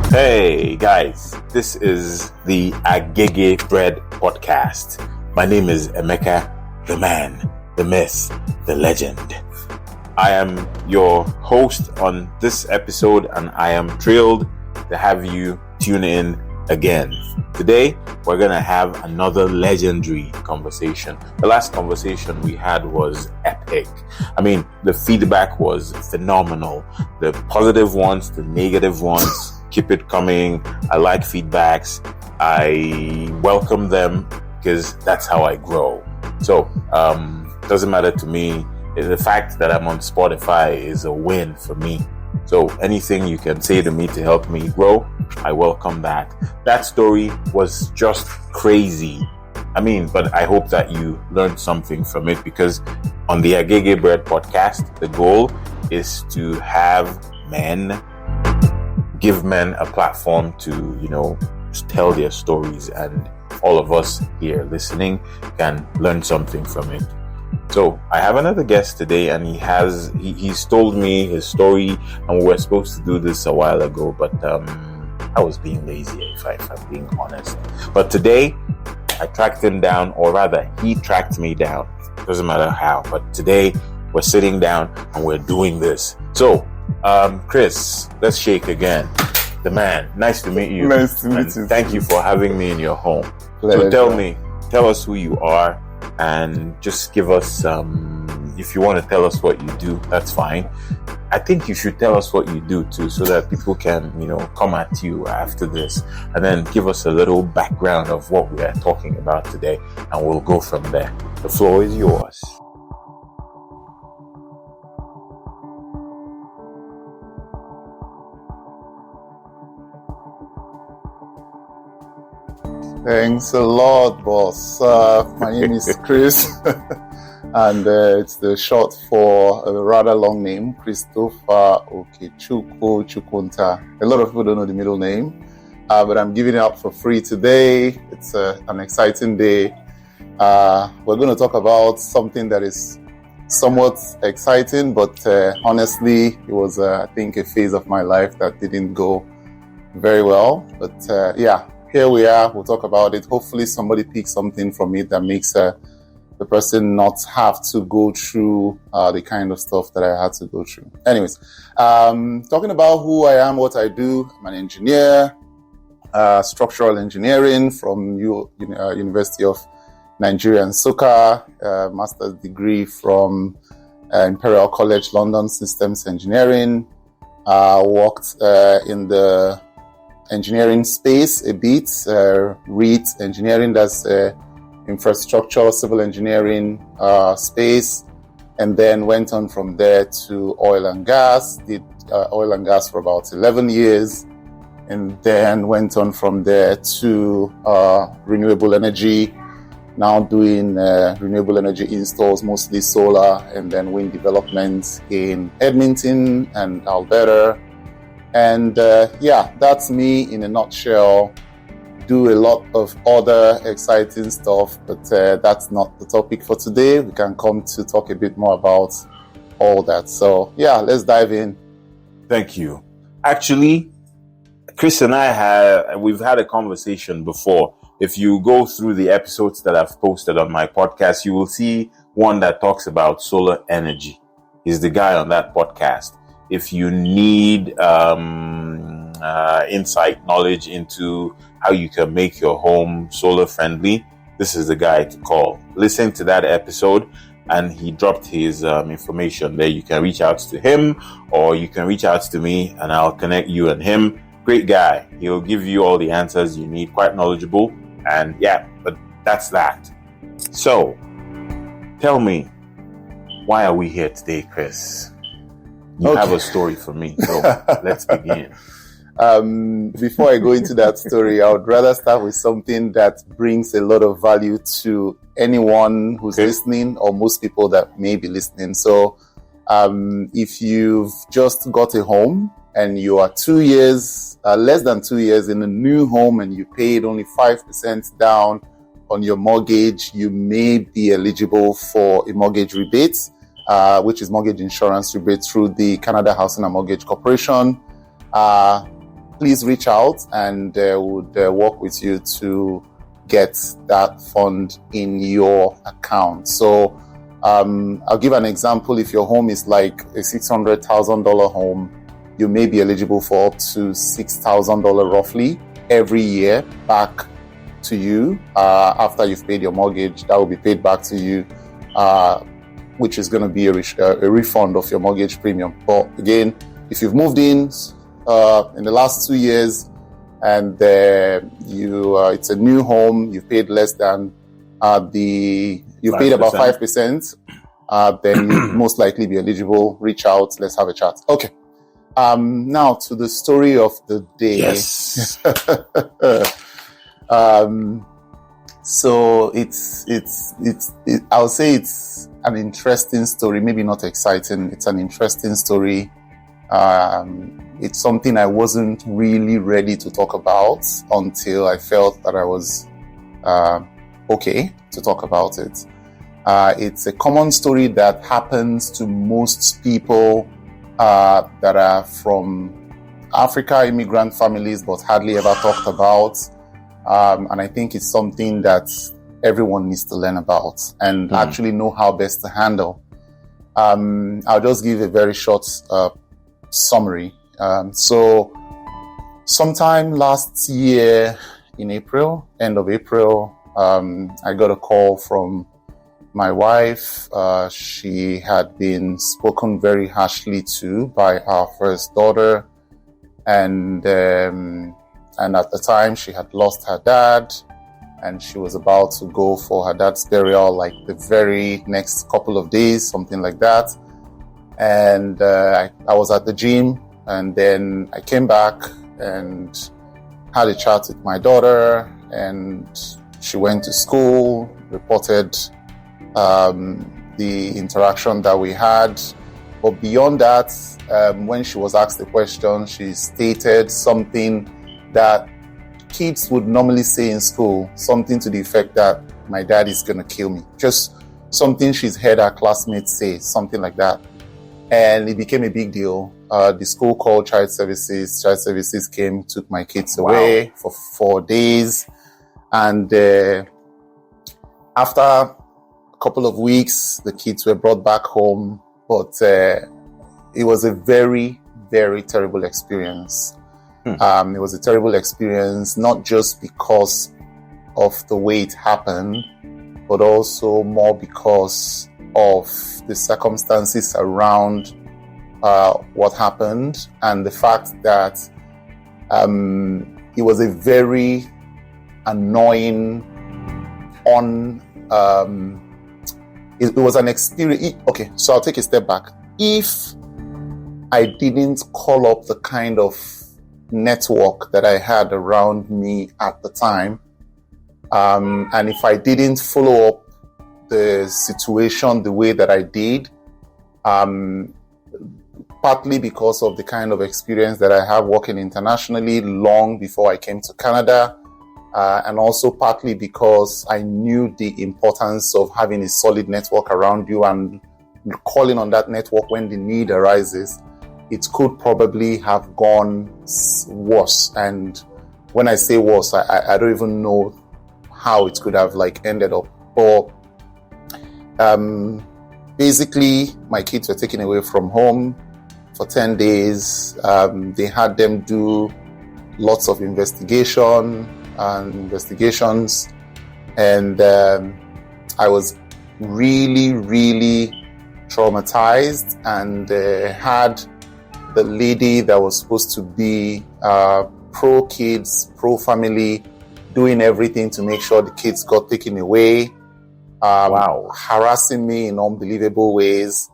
Hey guys, this is the Agege Bread podcast. My name is Emeka, the man, the myth, the legend. I am your host on this episode and I am thrilled to have you tune in again. Today, we're going to have another legendary conversation. The last conversation we had was epic. I mean, the feedback was phenomenal. The positive ones, the negative ones. Keep it coming. I like feedbacks. I welcome them because that's how I grow. So, doesn't matter to me. The fact that I'm on Spotify is a win for me. So anything you can say to me to help me grow, I welcome that. That story was just crazy. But I hope that you learned something from it, because on the Agege Bread podcast, the goal is to give men a platform to, tell their stories, and all of us here listening can learn something from it. So I have another guest today, and he's told me his story, and we were supposed to do this a while ago, but I was being lazy, if I'm being honest. But today I tracked him down, or rather he tracked me down. Doesn't matter how, but today we're sitting down and we're doing this. So Chris, let's shake again. The man, nice to meet you. Nice to meet you. Thank you for having me in your home. Pleasure. So tell us who you are, and just give us if you want to tell us what you do, that's fine. I think you should tell us what you do too, so that people can, come at you after this, and then give us a little background of what we are talking about today, and we'll go from there. The floor is yours. Thanks a lot, boss. My name is Chris, and it's the short for a rather long name, Christopher Okechukwu Chukwunta. A lot of people don't know the middle name, but I'm giving it up for free today. It's an exciting day. We're going to talk about something that is somewhat exciting, but honestly, it was, I think, a phase of my life that didn't go very well. But here we are. We'll talk about it. Hopefully somebody picks something from it that makes the person not have to go through the kind of stuff that I had to go through. Anyways, talking about who I am, what I do. I'm an engineer, structural engineering from University of Nigeria and Nsukka, master's degree from Imperial College London, systems engineering. Worked in the engineering space a bit, REIT engineering, that's infrastructure, civil engineering space, and then went on from there to oil and gas, did oil and gas for about 11 years, and then went on from there to renewable energy, now doing renewable energy installs, mostly solar, and then wind development in Edmonton and Alberta. And that's me in a nutshell. Do a lot of other exciting stuff, but that's not the topic for today. We can come to talk a bit more about all that. So let's dive in. Thank you. Actually, Chris and we've had a conversation before. If you go through the episodes that I've posted on my podcast, you will see one that talks about solar energy. He's the guy on that podcast. If you need insight, knowledge into how you can make your home solar friendly, this is the guy to call. Listen to that episode, and he dropped his information there. You can reach out to him, or you can reach out to me, and I'll connect you and him. Great guy. He'll give you all the answers you need. Quite knowledgeable. And but that's that. So, tell me, why are we here today, Chris? You have a story for me, so let's begin. Before I go into that story, I would rather start with something that brings a lot of value to anyone who's listening, or most people that may be listening. So if you've just got a home and you are 2 years, less than 2 years in a new home, and you paid only 5% down on your mortgage, you may be eligible for a mortgage rebate, which is mortgage insurance rebate through the Canada Housing and Mortgage Corporation. please reach out and would work with you to get that fund in your account. So I'll give an example. If your home is like a $600,000 home, you may be eligible for up to $6,000 roughly every year back to you after you've paid your mortgage. That will be paid back to you, which is going to be a refund of your mortgage premium. But again, if you've moved in the last 2 years and it's a new home, you've paid less than you paid about 5%, then you'll most likely be eligible. Reach out. Let's have a chat. Okay. Now to the story of the day. Yes. So I'll say it's an interesting story, maybe not exciting. It's an interesting story. It's something I wasn't really ready to talk about until I felt that I was okay to talk about it. It's a common story that happens to most people that are from Africa, immigrant families, but hardly ever talked about. And I think it's something that everyone needs to learn about and actually know how best to handle. I'll just give a very short summary. So sometime last year in April, end of April, I got a call from my wife. She had been spoken very harshly to by our first daughter, and at the time she had lost her dad, and she was about to go for her dad's burial like the very next couple of days, something like that. And I was at the gym, and then I came back and had a chat with my daughter, and she went to school, reported the interaction that we had. But beyond that, when she was asked the question, she stated something that kids would normally say in school, something to the effect that my dad is going to kill me. Just something she's heard her classmates say, something like that. And it became a big deal. The school called child services. Child services came, took my kids away for 4 days. And after a couple of weeks, the kids were brought back home. But it was a very, very terrible experience. It was a terrible experience, not just because of the way it happened, but also more because of the circumstances around what happened, and the fact that it was a very annoying it was an experience. Okay, so I'll take a step back. If I didn't call up the kind of network that I had around me at the time, and if I didn't follow up the situation the way that I did, partly because of the kind of experience that I have working internationally long before I came to Canada, and also partly because I knew the importance of having a solid network around you and calling on that network when the need arises, it could probably have gone worse. And when I say worse, I don't even know how it could have ended up. But basically, my kids were taken away from home for 10 days. They had them do lots of investigations, and I was really, really traumatized, and had the lady that was supposed to be pro kids, pro family, doing everything to make sure the kids got taken away, harassing me in unbelievable ways,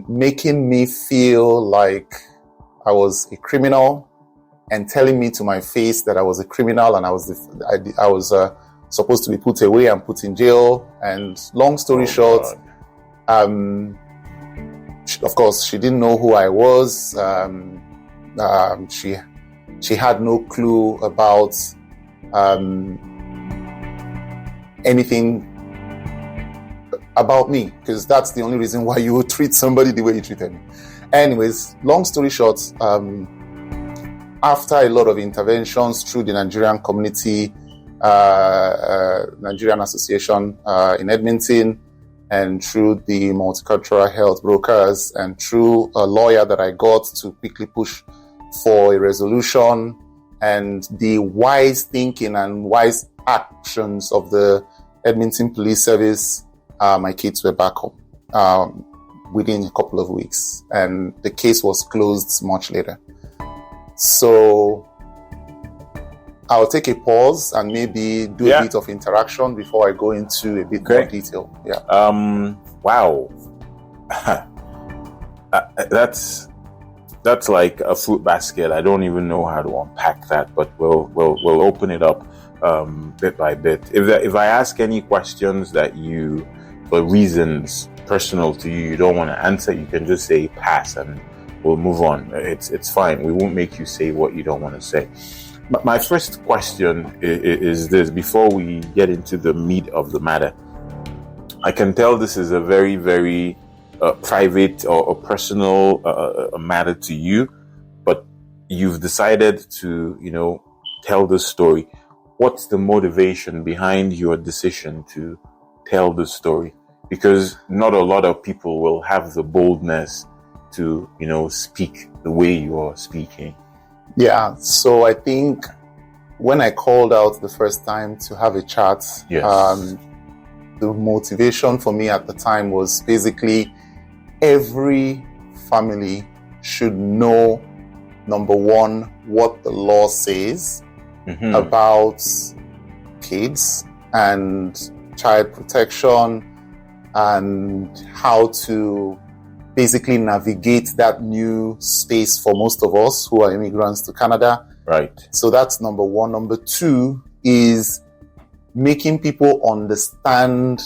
making me feel like I was a criminal, and telling me to my face that I was a criminal and I was supposed to be put away and put in jail. And long story short, of course, she didn't know who I was. She had no clue about anything about me, because that's the only reason why you would treat somebody the way you treated me. Anyways, long story short, after a lot of interventions through the Nigerian community, Nigerian Association in Edmonton, and through the multicultural health brokers, and through a lawyer that I got to quickly push for a resolution, and the wise thinking and wise actions of the Edmonton Police Service, my kids were back home within a couple of weeks, and the case was closed much later. So I'll take a pause and maybe do a bit of interaction before I go into a bit more detail. Yeah. Wow. That's like a fruit basket. I don't even know how to unpack that, but we'll open it up bit by bit. If I ask any questions that you, for reasons personal to you, you don't want to answer, you can just say pass and we'll move on. It's fine. We won't make you say what you don't want to say. But my first question is this: before we get into the meat of the matter, I can tell this is a very, very private or personal matter to you, but you've decided to, tell this story. What's the motivation behind your decision to tell this story? Because not a lot of people will have the boldness to, speak the way you are speaking. Yeah, so I think when I called out the first time to have a chat, the motivation for me at the time was basically every family should know, number one, what the law says about kids and child protection and how to basically navigate that new space for most of us who are immigrants to Canada. Right. So that's number one. Number two is making people understand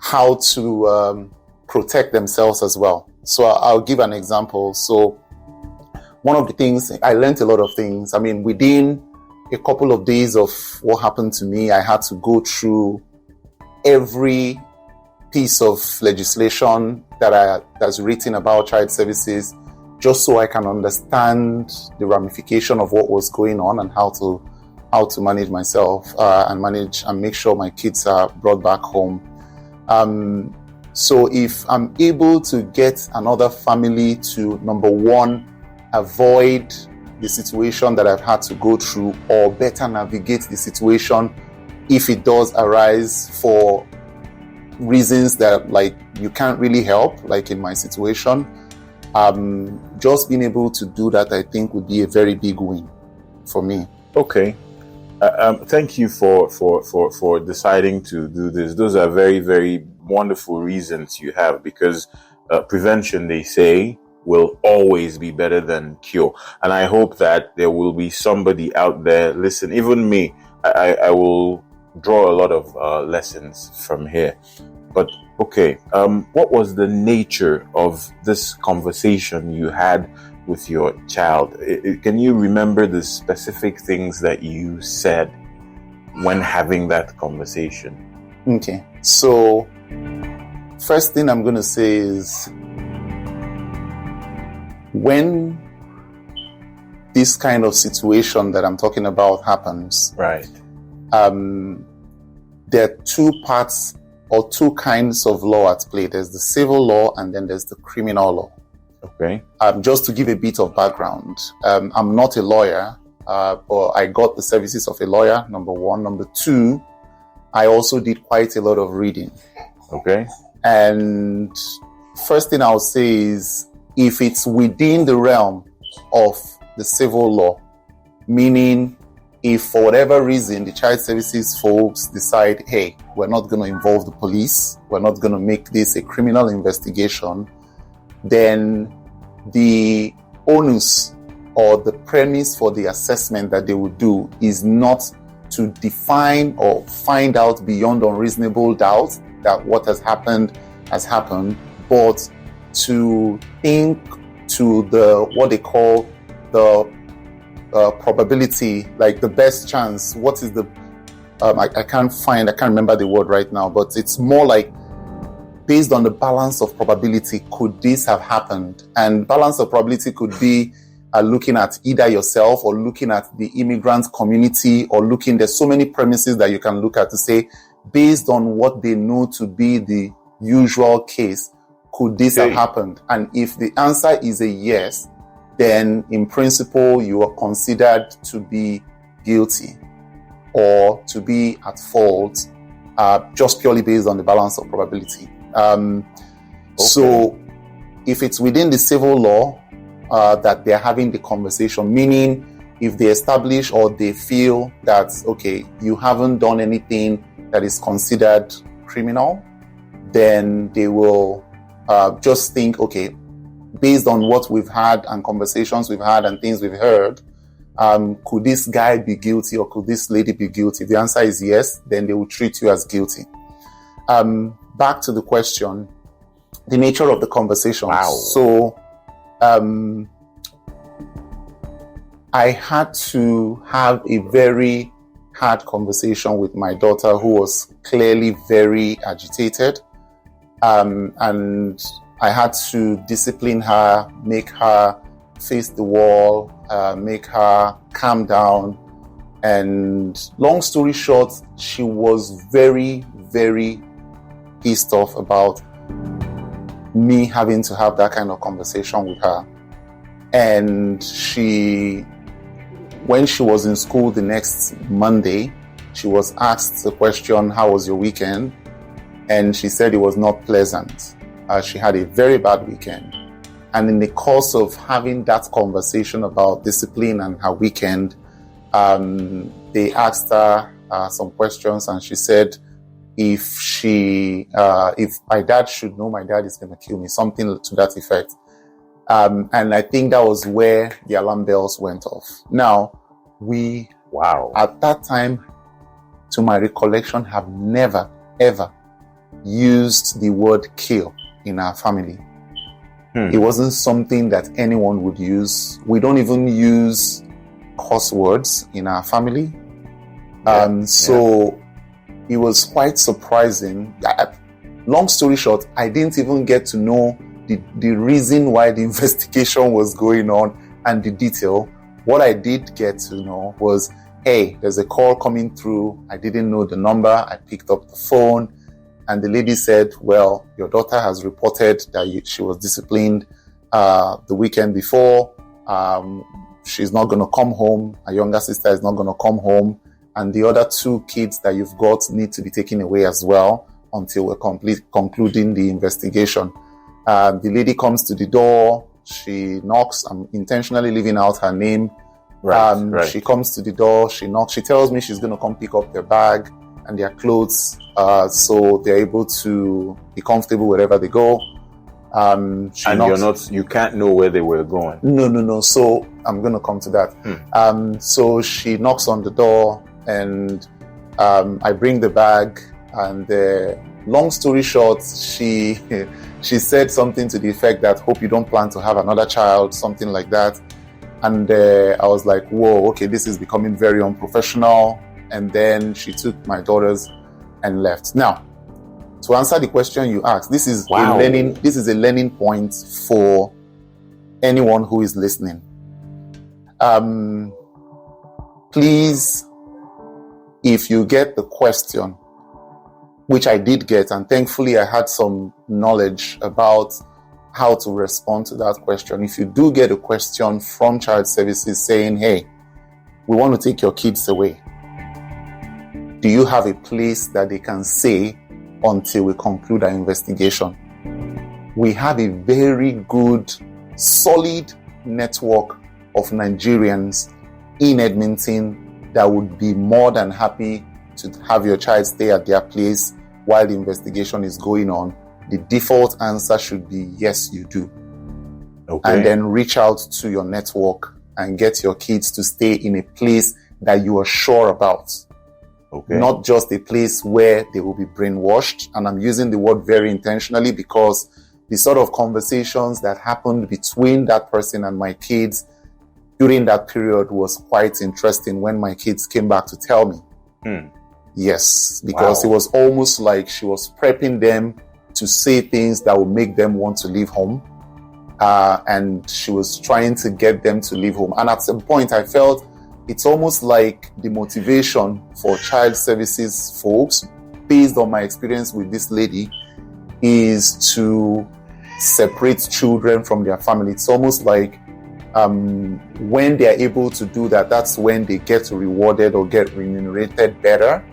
how to protect themselves as well. So I'll give an example. So one of the things, I learned a lot of things. I mean, within a couple of days of what happened to me, I had to go through every piece of legislation that's written about child services, just so I can understand the ramification of what was going on and how to manage myself and make sure my kids are brought back home. So if I'm able to get another family to, number one, avoid the situation that I've had to go through, or better navigate the situation if it does arise for reasons that you can't really help, like in my situation, just being able to do that, I think, would be a very big win for me. Okay. Thank you for deciding to do this. Those are very, very wonderful reasons you have, because prevention, they say, will always be better than cure. And I hope that there will be somebody out there, listen, even me, I will draw a lot of lessons from here. But okay, what was the nature of this conversation you had with your child? Can you remember the specific things that you said when having that conversation? Okay, so first thing I'm going to say is, when this kind of situation that I'm talking about happens, right? There are two parts or two kinds of law at play. There's the civil law and then there's the criminal law. Okay. Just to give a bit of background, I'm not a lawyer, but I got the services of a lawyer, number one. Number two, I also did quite a lot of reading. Okay. And first thing I'll say is, if it's within the realm of the civil law, meaning if for whatever reason the child services folks decide, hey, we're not going to involve the police, we're not going to make this a criminal investigation, then the onus or the premise for the assessment that they would do is not to define or find out beyond unreasonable doubt that what has happened, but to think to the, what they call the probability, like the best chance. What is the, I can't remember the word right now, but it's more like based on the balance of probability, could this have happened? And balance of probability could be looking at either yourself or looking at the immigrant community or there's so many premises that you can look at to say, based on what they know to be the usual case, could this have happened? And if the answer is a yes, then in principle, you are considered to be guilty or to be at fault, just purely based on the balance of probability. So if it's within the civil law that they're having the conversation, meaning if they establish or they feel that, okay, you haven't done anything that is considered criminal, then they will just think, okay, based on what we've had and conversations we've had and things we've heard, could this guy be guilty or could this lady be guilty? If the answer is yes, then they will treat you as guilty. Back to the question, the nature of the conversation. Wow. So I had to have a very hard conversation with my daughter, who was clearly very agitated. And I had to discipline her, make her face the wall, make her calm down. And long story short, she was very, very pissed off about me having to have that kind of conversation with her. And when she was in school the next Monday, she was asked the question, how was your weekend? And she said it was not pleasant. She had a very bad weekend. And in the course of having that conversation about discipline and her weekend, they asked her some questions, and she said, if my dad should know, my dad is going to kill me, something to that effect. And I think that was where the alarm bells went off. Now, at that time, to my recollection, have never, ever used the word kill in our family. It wasn't something that anyone would use. We don't even use curse words in our family. So it was quite surprising. Long story short, I didn't even get to know the reason why the investigation was going on and the detail. What I did get to know was, hey, there's a call coming through. I didn't know the number. I picked up the phone, and the lady said, well, your daughter has reported that she was disciplined the weekend before. She's not going to come home. Her younger sister is not going to come home. And the other two kids that you've got need to be taken away as well until we're concluding the investigation. The lady comes to the door. She knocks. I'm intentionally leaving out her name. Right. She comes to the door. She knocks. She tells me she's going to come pick up their bag and their clothes, so they're able to be comfortable wherever they go. You can't know where they were going. No. So I'm going to come to that. So she knocks on the door, and I bring the bag, and long story short, she said something to the effect that, hope you don't plan to have another child, something like that. And I was like, whoa, okay, this is becoming very unprofessional. And then she took my daughters and left. Now, to answer the question you asked, this is a learning point for anyone who is listening. Please, if you get the question, which I did get, and thankfully I had some knowledge about how to respond to that question. If you do get a question from Child Services saying, hey, we want to take your kids away, do you have a place that they can stay until we conclude our investigation? We have a very good, solid network of Nigerians in Edmonton that would be more than happy to have your child stay at their place while the investigation is going on. The default answer should be yes, you do. Okay. And then reach out to your network and get your kids to stay in a place that you are sure about. Okay. Not just a place where they will be brainwashed. And I'm using the word very intentionally because the sort of conversations that happened between that person and my kids during that period was quite interesting when my kids came back to tell me. Yes, because it was almost like she was prepping them to say things that would make them want to leave home. and she was trying to get them to leave home. And at some point, I felt it's almost like the motivation for child services folks, based on my experience with this lady, is to separate children from their family. It's almost like when they are able to do that, that's when they get rewarded or get remunerated better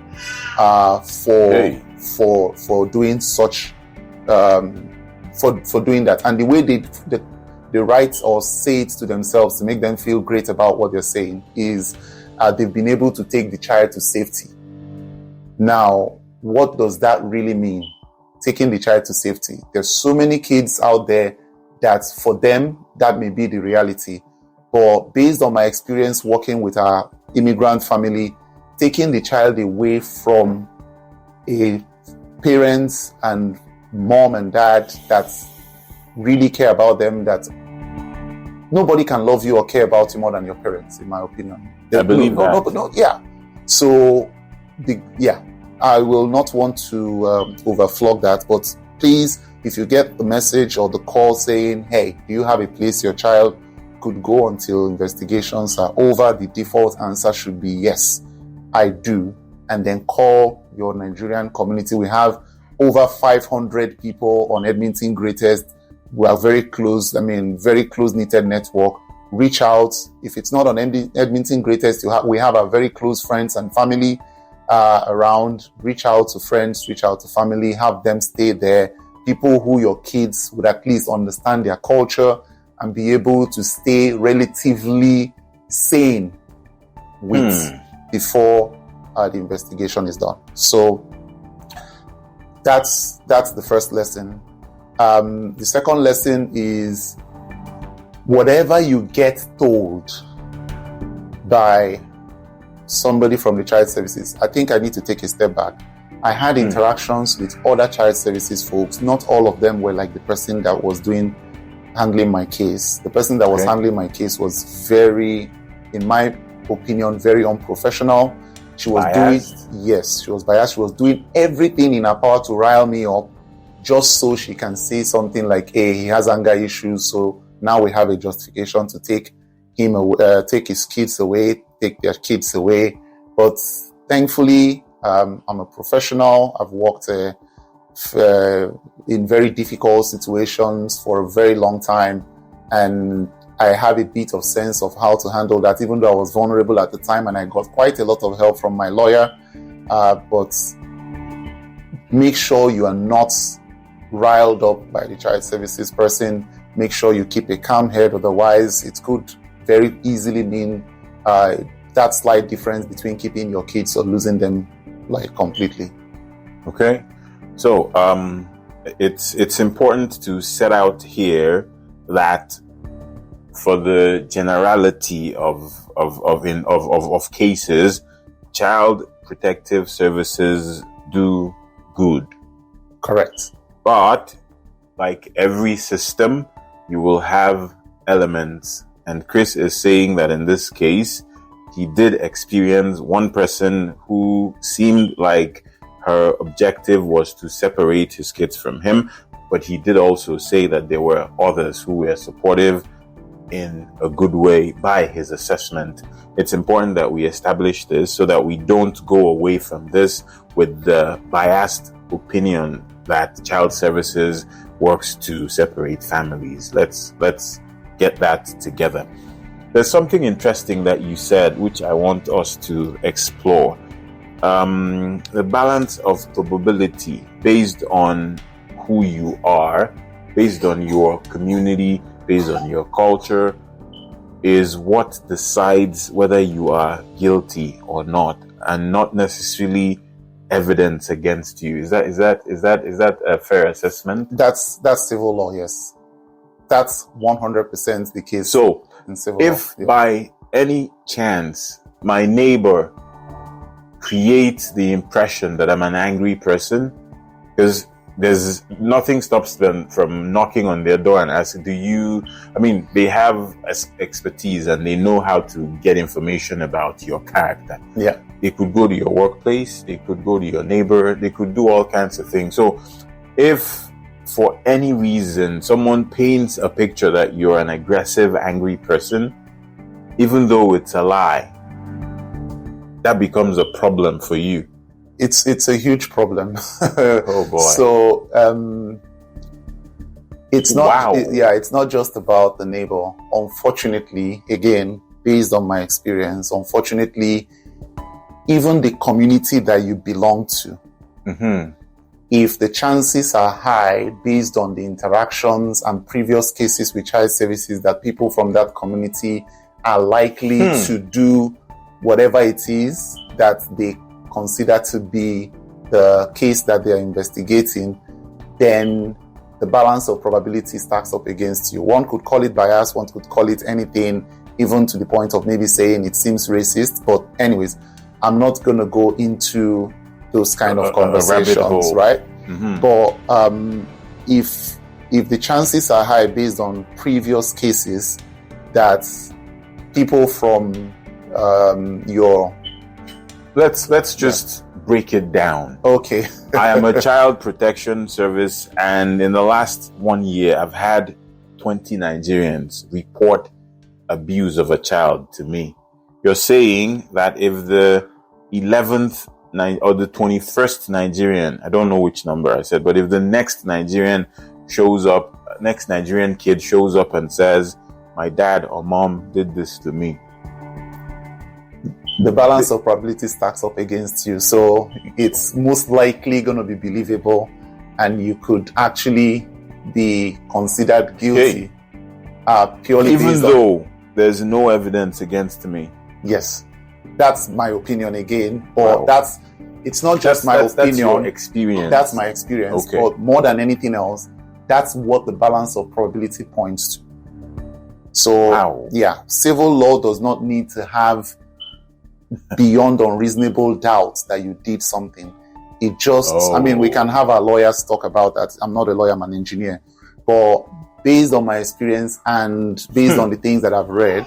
for doing such for doing that. And the way they write or say it to themselves to make them feel great about what they're saying is they've been able to take the child to safety. Now, what does that really mean? Taking the child to safety. There's so many kids out there that for them, that may be the reality. But based on my experience working with our immigrant family, taking the child away from a parents and mom and dad that really care about them, that nobody can love you or care about you more than your parents, in my opinion. I believe that. No, yeah. So, I will not want to overflog that, but please, if you get the message or the call saying, hey, do you have a place your child could go until investigations are over, the default answer should be yes, I do. And then call your Nigerian community. We have over 500 people on Edmonton Greatest. We are very close, very close-knitted network. Reach out. If it's not on Edmonton Greatest, we have our very close friends and family around. Reach out to friends, reach out to family, have them stay there. People who your kids would at least understand their culture and be able to stay relatively sane with before the investigation is done. So that's the first lesson. The second lesson is whatever you get told by somebody from the child services, I think I need to take a step back. I had interactions with other child services folks. Not all of them were like the person that was handling my case. The person that was handling my case was very, in my opinion, very unprofessional. She was she was biased. She was doing everything in her power to rile me up just so she can say something like, hey, he has anger issues, so now we have a justification to take him away, take his kids away, take their kids away. But thankfully, I'm a professional. I've worked in very difficult situations for a very long time, and I have a bit of sense of how to handle that, even though I was vulnerable at the time and I got quite a lot of help from my lawyer. But make sure you are not riled up by the child services person. Make sure you keep a calm head, otherwise it could very easily mean that slight difference between keeping your kids or losing them completely. Okay, so it's important to set out here that for the generality of cases, child protective services do good. Correct. But like every system, you will have elements, and Chris is saying that in this case, he did experience one person who seemed like her objective was to separate his kids from him, but he did also say that there were others who were supportive in a good way by his assessment. It's important that we establish this so that we don't go away from this with the biased opinion that child services works to separate families. Let's get that together. There's something interesting that you said, which I want us to explore. The balance of probability based on who you are, based on your community, based on your culture, is what decides whether you are guilty or not, and not necessarily evidence against you. Is that a fair assessment? That's civil law, yes. That's 100% the case. So, in civil if law, by any chance my neighbor creates the impression that I'm an angry person, because there's nothing stops them from knocking on their door and asking, they have expertise and they know how to get information about your character. Yeah. They could go to your workplace, they could go to your neighbor, they could do all kinds of things. So if for any reason someone paints a picture that you're an aggressive, angry person, even though it's a lie, that becomes a problem for you. It's a huge problem. Oh boy. So it's not Wow. it's not just about the neighbor. Unfortunately, again, based on my experience, unfortunately, even the community that you belong to, if the chances are high based on the interactions and previous cases with child services, that people from that community are likely to do whatever it is that they consider to be the case that they are investigating, then the balance of probability stacks up against you. One could call it bias, one could call it anything, even to the point of maybe saying it seems racist. But anyways, I'm not going to go into those kind of conversations, right? But if the chances are high based on previous cases that people from your... Let's just break it down. Okay. I am a child protection service, and in the last 1 year, I've had 20 Nigerians report abuse of a child to me. You're saying that if the 11th or the 21st Nigerian, I don't know which number I said, but if the next Nigerian kid shows up and says, my dad or mom did this to me, the balance of probability stacks up against you. So it's most likely going to be believable, and you could actually be considered guilty. Purely even though there's no evidence against me. Yes. That's my opinion again. Or it's not just my opinion. That's your experience. That's my experience. Okay. But more than anything else, that's what the balance of probability points to. So, civil law does not need to have beyond unreasonable doubt that you did something. It just, I mean, we can have our lawyers talk about that. I'm not a lawyer, I'm an engineer. But based on my experience and based on the things that I've read,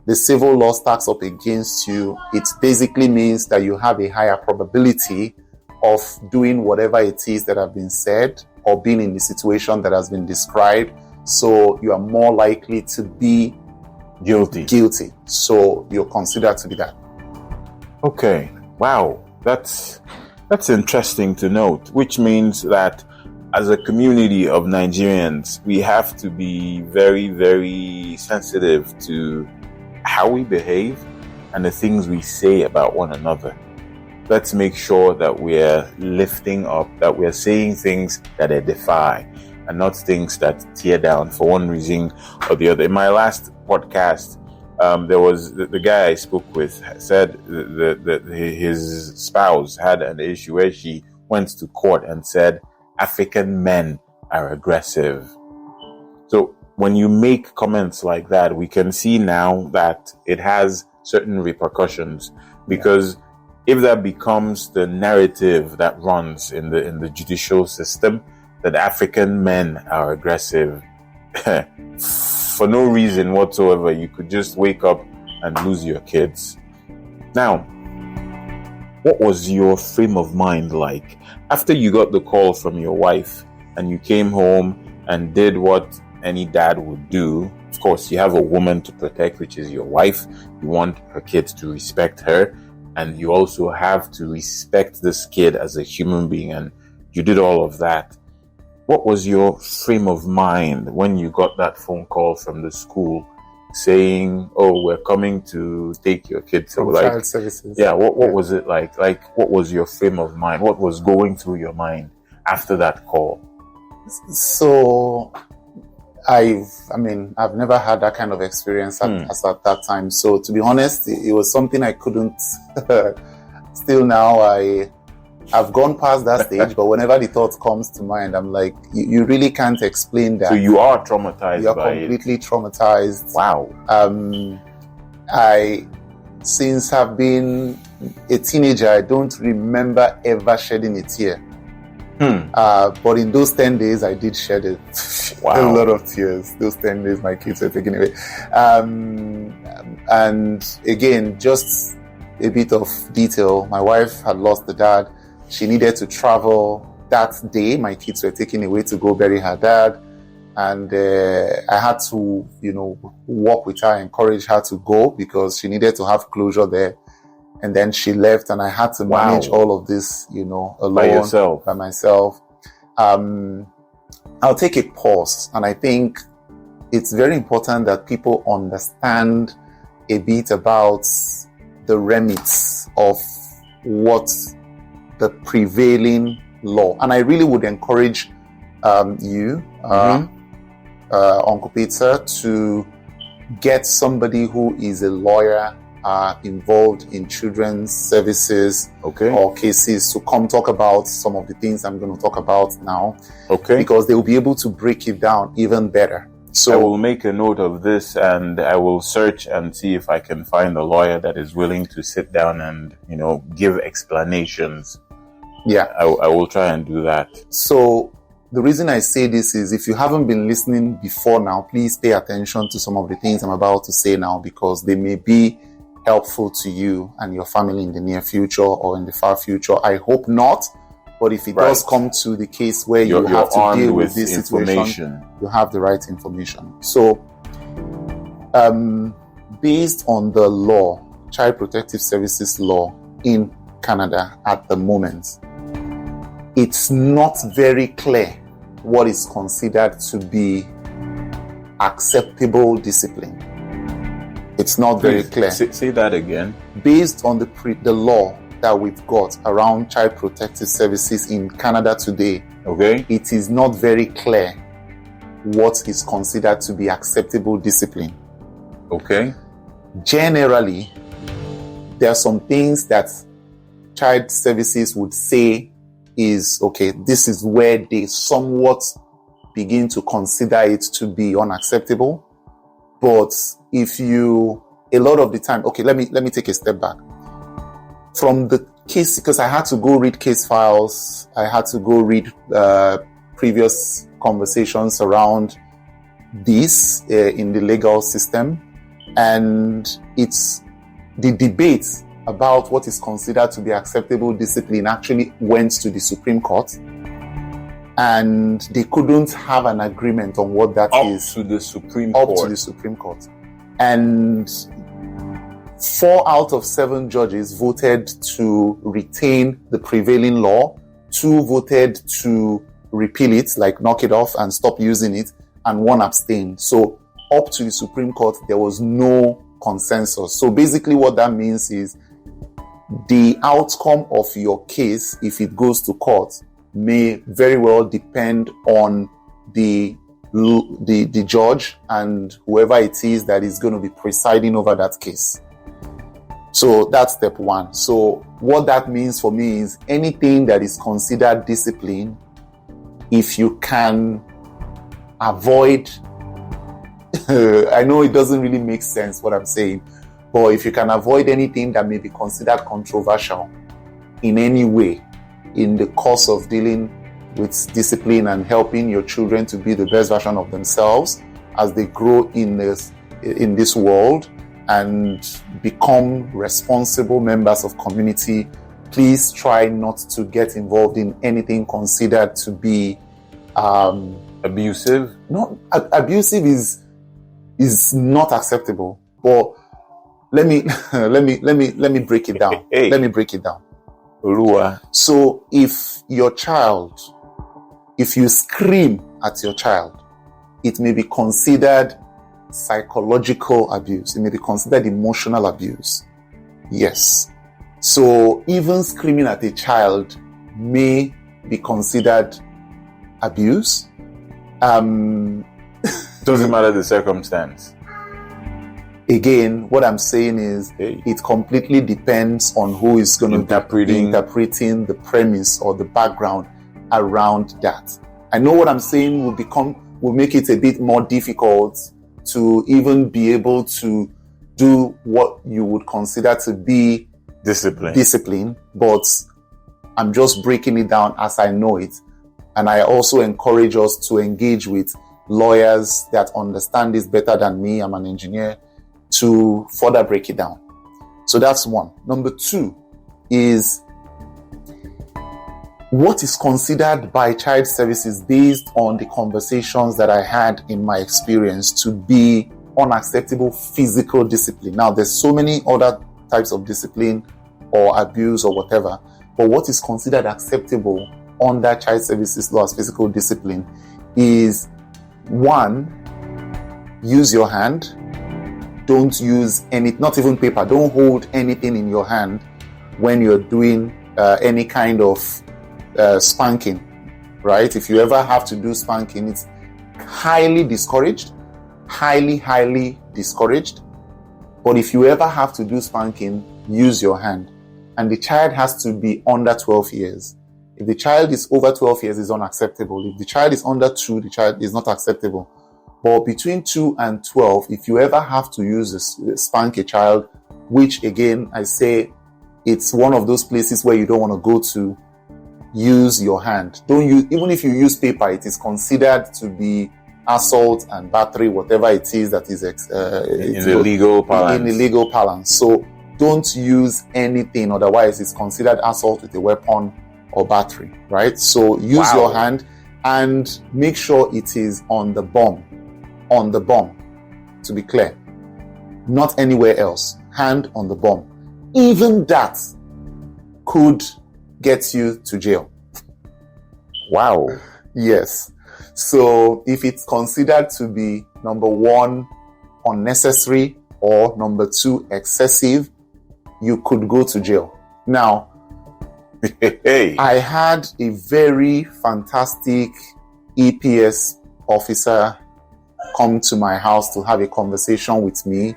the civil law stacks up against you. It basically means that you have a higher probability of doing whatever it is that have been said or being in the situation that has been described. So you are more likely to be guilty. So you're considered to be that. Okay. Wow. That's interesting to note, which means that as a community of Nigerians, we have to be very, very sensitive to how we behave and the things we say about one another. Let's make sure that we're lifting up, that we're saying things that edify and not things that tear down for one reason or the other. In my last podcast, there was the guy I spoke with said that his spouse had an issue where she went to court and said African men are aggressive. So when you make comments like that, we can see now that it has certain repercussions, because if that becomes the narrative that runs in the judicial system, that African men are aggressive for no reason whatsoever, you could just wake up and lose your kids. Now, what was your frame of mind like after you got the call from your wife and you came home and did what any dad would do? Of course, you have a woman to protect, which is your wife. You want her kids to respect her, and you also have to respect this kid as a human being, and you did all of that. What was your frame of mind when you got that phone call from the school saying, oh, we're coming to take your kids? From child services. Yeah, what was it like? Like, what was your frame of mind? What was going through your mind after that call? So, I've never had that kind of experience as at that time. So, to be honest, it was something I couldn't. Still now, I've gone past that stage, but whenever the thought comes to mind, I'm like, you really can't explain that. So you are traumatized. You're completely traumatized. Wow. Since I've been a teenager, I don't remember ever shedding a tear. But in those 10 days, I did shed a lot of tears. Those 10 days, my kids were taken away. And again, just a bit of detail. My wife had lost the dad. She needed to travel that day, my kids were taken away to go bury her dad. And I had to, walk with her, encourage her to go because she needed to have closure there. And then she left, and I had to manage all of this, alone by myself. I'll take a pause, and I think it's very important that people understand a bit about the remits of what the prevailing law. And I really would encourage you, Uncle Peter, to get somebody who is a lawyer involved in children's services or cases to come talk about some of the things I'm going to talk about now. Because they will be able to break it down even better. So I will make a note of this, and I will search and see if I can find a lawyer that is willing to sit down and, give explanations. Yeah. I will try and do that. So the reason I say this is, if you haven't been listening before now, please pay attention to some of the things I'm about to say now, because they may be helpful to you and your family in the near future or in the far future. I hope not, but if it does come to the case where you have to deal with this situation, you have the right information. So, based on the law, Child Protective Services law in Canada at the moment, it's not very clear what is considered to be acceptable discipline. It's not very clear. Say that again. Based on the law that we've got around Child Protective Services in Canada today, it is not very clear what is considered to be acceptable discipline. Generally, there are some things that child services would say is, this is where they somewhat begin to consider it to be unacceptable. But a lot of the time, let me take a step back. From the case, because I had to go read case files, I had to go read previous conversations around this in the legal system. And it's the debate about what is considered to be acceptable discipline actually went to the Supreme Court. And they couldn't have an agreement on what that is. Up to the Supreme Court. And 4 out of 7 judges voted to retain the prevailing law. 2 voted to repeal it, like knock it off and stop using it, and 1 abstained. So up to the Supreme Court, there was no consensus. So basically what that means is the outcome of your case, if it goes to court, may very well depend on the judge and whoever it is that is going to be presiding over that case. So that's step 1. So what that means for me is anything that is considered discipline, if you can avoid, I know it doesn't really make sense what I'm saying, but if you can avoid anything that may be considered controversial in any way in the course of dealing with discipline and helping your children to be the best version of themselves as they grow in this world and become responsible members of community, please try not to get involved in anything considered to be abusive. No, abusive is not acceptable. But let me break it down. Let me break it down. So if you scream at your child, it may be considered psychological abuse. It may be considered emotional abuse. Yes. So even screaming at a child may be considered abuse. Doesn't matter the circumstance. Again, what I'm saying is it completely depends on who is going to be interpreting the premise or the background around that. I know what I'm saying will make it a bit more difficult to even be able to do what you would consider to be discipline, but I'm just breaking it down as I know it. And I also encourage us to engage with lawyers that understand this better than me. I'm an engineer, to further break it down. So that's one. Number 2 is what is considered by child services based on the conversations that I had in my experience to be unacceptable physical discipline. Now, there's so many other types of discipline or abuse or whatever, but what is considered acceptable under child services law as physical discipline is 1, use your hand. Don't use not even paper. Don't hold anything in your hand when you're doing any kind of spanking, right? If you ever have to do spanking, it's highly discouraged, highly discouraged. But if you ever have to do spanking, use your hand. And the child has to be under 12 years. If the child is over 12 years, it's unacceptable. If the child is under 2, the child is not acceptable. But between 2 and 12, if you ever have to spank a child, which again, I say, it's one of those places where you don't want to go to, use your hand. Don't use, even if you use paper, it is considered to be assault and battery, whatever it is that is in the legal parlance. In the legal parlance. So don't use anything, otherwise it's considered assault with a weapon or battery, right? So use your hand and make sure it is on the bum, to be clear. Not anywhere else. Hand on the bum. Even that could get you to jail. Wow. Yes. So if it's considered to be number 1, unnecessary, or number 2, excessive, you could go to jail. Now, I had a very fantastic EPS officer come to my house to have a conversation with me.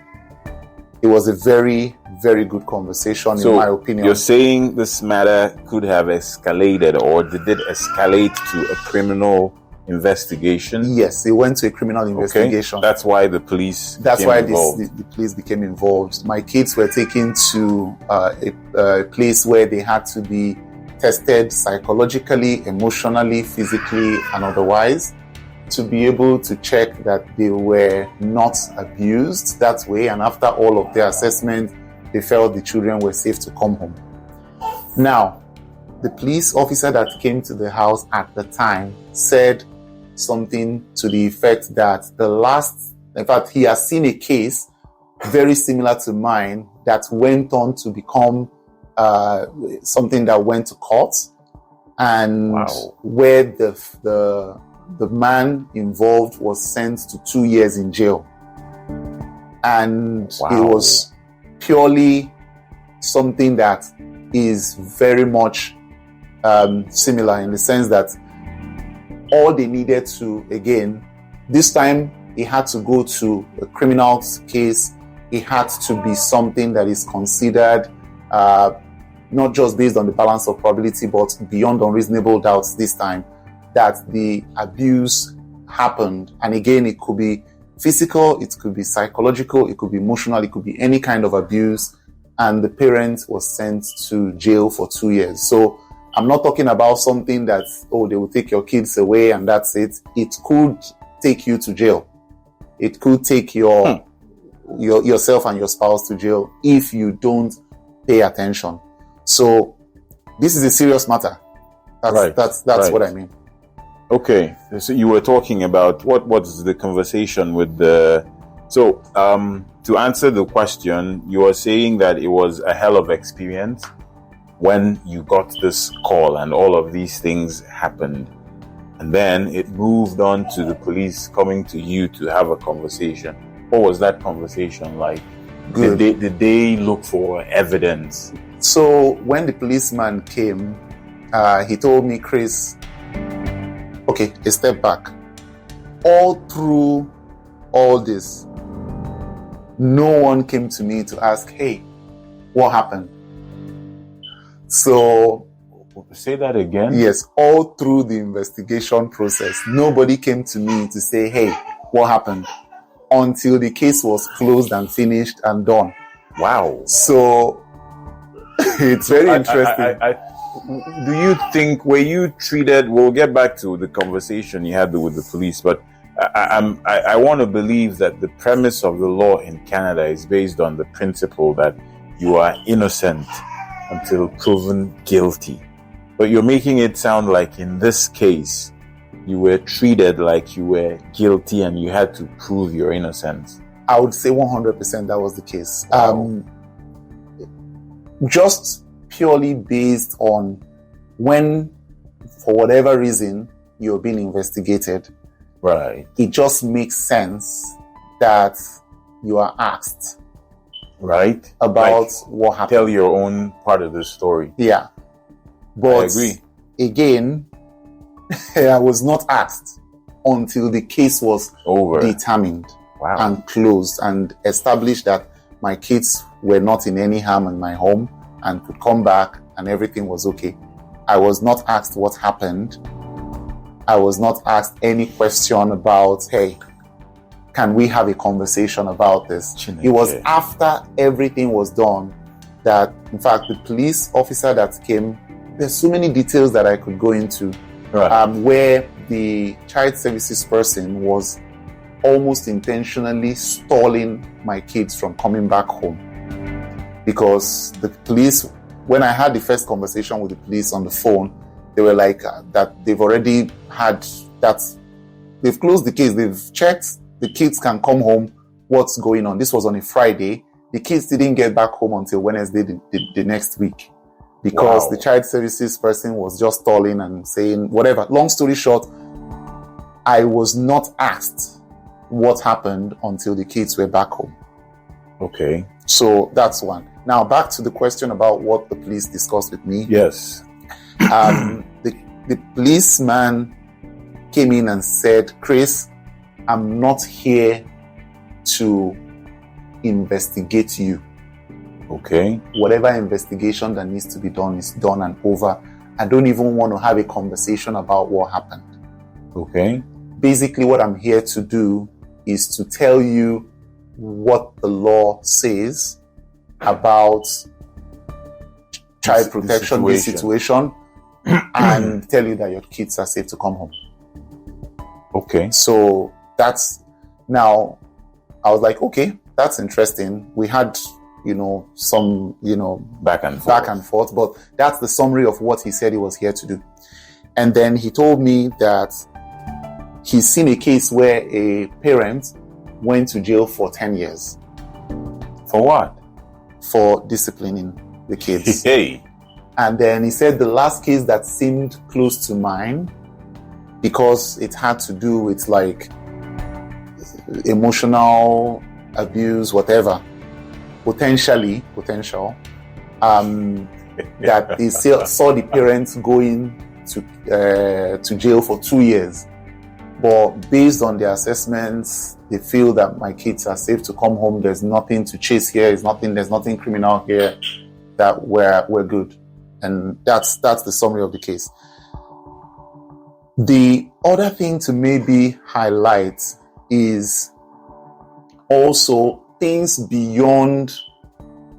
It was a very, very good conversation, in my opinion. You're saying this matter could have escalated, or did it escalate to a criminal investigation? Yes, it went to a criminal investigation. That's why the police the police became involved. My kids were taken to a place where they had to be tested psychologically, emotionally, physically, and otherwise, to be able to check that they were not abused that way. And after all of their assessment, they felt the children were safe to come home. Now, the police officer that came to the house at the time said something to the effect that in fact, he has seen a case very similar to mine that went on to become something that went to court, and where the man involved was sent to 2 years in jail. And it was purely something that is very much similar, in the sense that all they needed to, again, this time it had to go to a criminal case. It had to be something that is considered not just based on the balance of probability, but beyond unreasonable doubts this time, that the abuse happened. And again, it could be physical, it could be psychological, it could be emotional, it could be any kind of abuse. And the parent was sent to jail for 2 years. So I'm not talking about something that, they will take your kids away and that's it. It could take you to jail. It could take yourself and your spouse to jail if you don't pay attention. So this is a serious matter. That's what I mean. Okay, so you were talking about what's the conversation with to answer the question, you are saying that it was a hell of experience when you got this call and all of these things happened, and then it moved on to the police coming to you to have a conversation. What was that conversation like? Good. Did they look for evidence? So when the policeman came, he told me, Chris, okay, a step back. All through all this, no one came to me to ask, hey, what happened? So, say that again? Yes, all through the investigation process, nobody came to me to say, hey, what happened? Until the case was closed and finished and done. Wow. So, it's very interesting. Do you think, were you treated, we'll get back to the conversation you had with the police, but I want to believe that the premise of the law in Canada is based on the principle that you are innocent until proven guilty. But you're making it sound like in this case, you were treated like you were guilty and you had to prove your innocence. I would say 100% that was the case. Wow. Just purely based on when, for whatever reason, you're being investigated. Right. It just makes sense that you are asked Right. about Like, what happened. tell your own part of the story. Yeah. But I agree. again, I was not asked until the case was Over. determined Wow. and closed and established that my kids were not in any harm in my home and could come back and everything was okay. I was not asked what happened. I was not asked any question about, hey, can we have a conversation about this? Chineke. It was after everything was done that, in fact, the police officer that came, there's so many details that I could go into, Right. where the child services person was almost intentionally stalling my kids from coming back home. Because the police, when I had the first conversation with the police on the phone, they were like that they've already had that, they've closed the case, they've checked, the kids can come home, what's going on. This was on a Friday. The kids didn't get back home until Wednesday the next week, because Wow. the child services person was just stalling and saying whatever. Long story short, I was not asked what happened until the kids were back home. Okay. So that's one. Now back to the question about what the police discussed with me. Yes. The policeman came in and said, Chris, I'm not here to investigate you. Okay. Whatever investigation that needs to be done is done and over. I don't even want to have a conversation about what happened. Okay. Basically, what I'm here to do is to tell you what the law says about child The protection, this situation, and tell you that your kids are safe to come home. Okay. So that's, now I was like, okay, that's interesting. We had, some, Back and forth. back and forth, but that's the summary of what he said he was here to do. And then he told me that he's seen a case where a parent went to jail for 10 years For what? for disciplining the kids. Hey. And then he said the last case that seemed close to mine, because it had to do with like emotional abuse, whatever, potential, that they saw the parents going to jail for 2 years. But based on their assessments, they feel that my kids are safe to come home. There's nothing to chase here. There's nothing criminal here. That we're good. And that's the summary of the case. The other thing to maybe highlight is also things beyond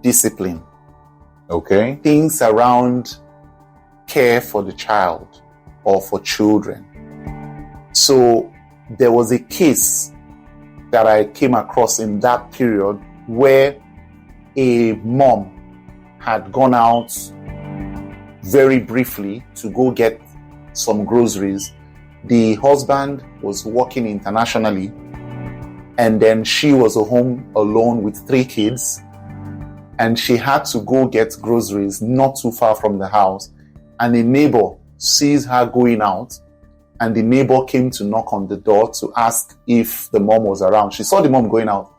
discipline, Okay. things around care for the child or for children. So there was a case that I came across in that period where a mom had gone out very briefly to go get some groceries. The husband was working internationally, and then she was at home alone with 3 kids, and she had to go get groceries not too far from the house, and a neighbor sees her going out, and the neighbor came to knock on the door to ask if the mom was around. She saw the mom going out,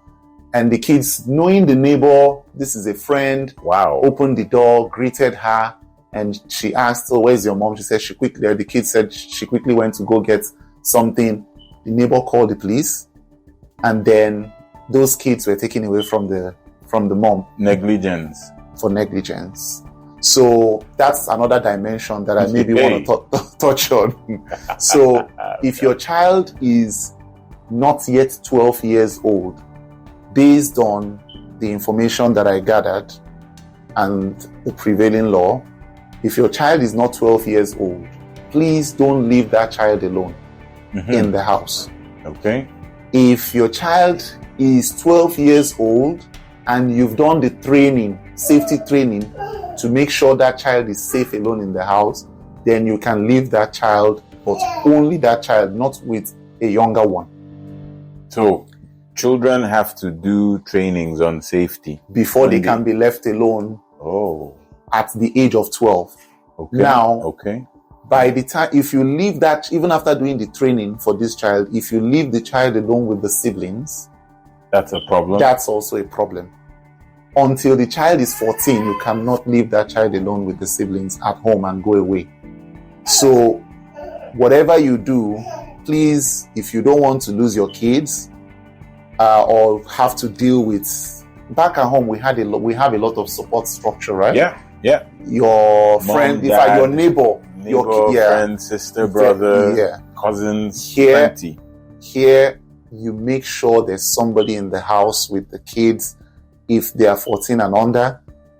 and the kids, knowing the neighbor, this is a friend, Wow. opened the door, greeted her, and she asked, oh, where's your mom? She said the kids said she quickly went to go get something. The neighbor called the police, and then those kids were taken away from the mom Negligence. for negligence. So that's another dimension that I maybe want to touch on. So if your child is not yet 12 years old, based on the information that I gathered and the prevailing law, if your child is not 12 years old, please don't leave that child alone in the house. Okay. If your child is 12 years old and you've done the training, safety training, to make sure that child is safe alone in the house, then you can leave that child, but only that child, not with a younger one. So children have to do trainings on safety before they can be left alone. At the age of 12. Now, by the time, if you leave that, even after doing the training for this child, if you leave the child alone with the siblings, that's a problem. That's also a problem. Until the child is 14, you cannot leave that child alone with the siblings at home and go away. So, whatever you do, please, if you don't want to lose your kids or have to deal with, back at home we have a lot of support structure, right? Yeah. Your friend, in fact, your neighbor, your friend, sister, brother, cousins, plenty. Here, you make sure there's somebody in the house with the kids if they are 14 and under.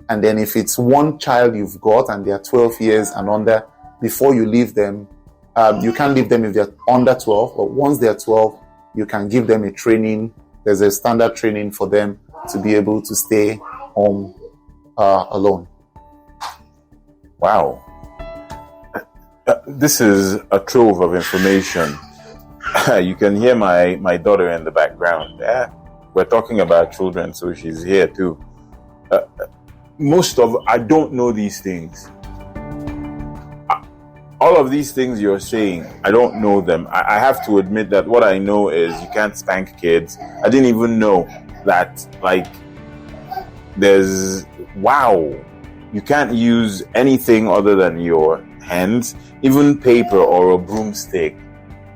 And then if it's one child you've got and they are 12 years and under, before you leave them, you can't leave them if they're under 12, but once they're 12, you can give them a training. There's a standard training for them to be able to stay home alone. Wow. This is a trove of information. You can hear my daughter in the background. We're talking about children, so she's here too. I don't know these things. All of these things you're saying, I don't know them. I have to admit that what I know is you can't spank kids. I didn't even know that, you can't use anything other than your hands. Even paper or a broomstick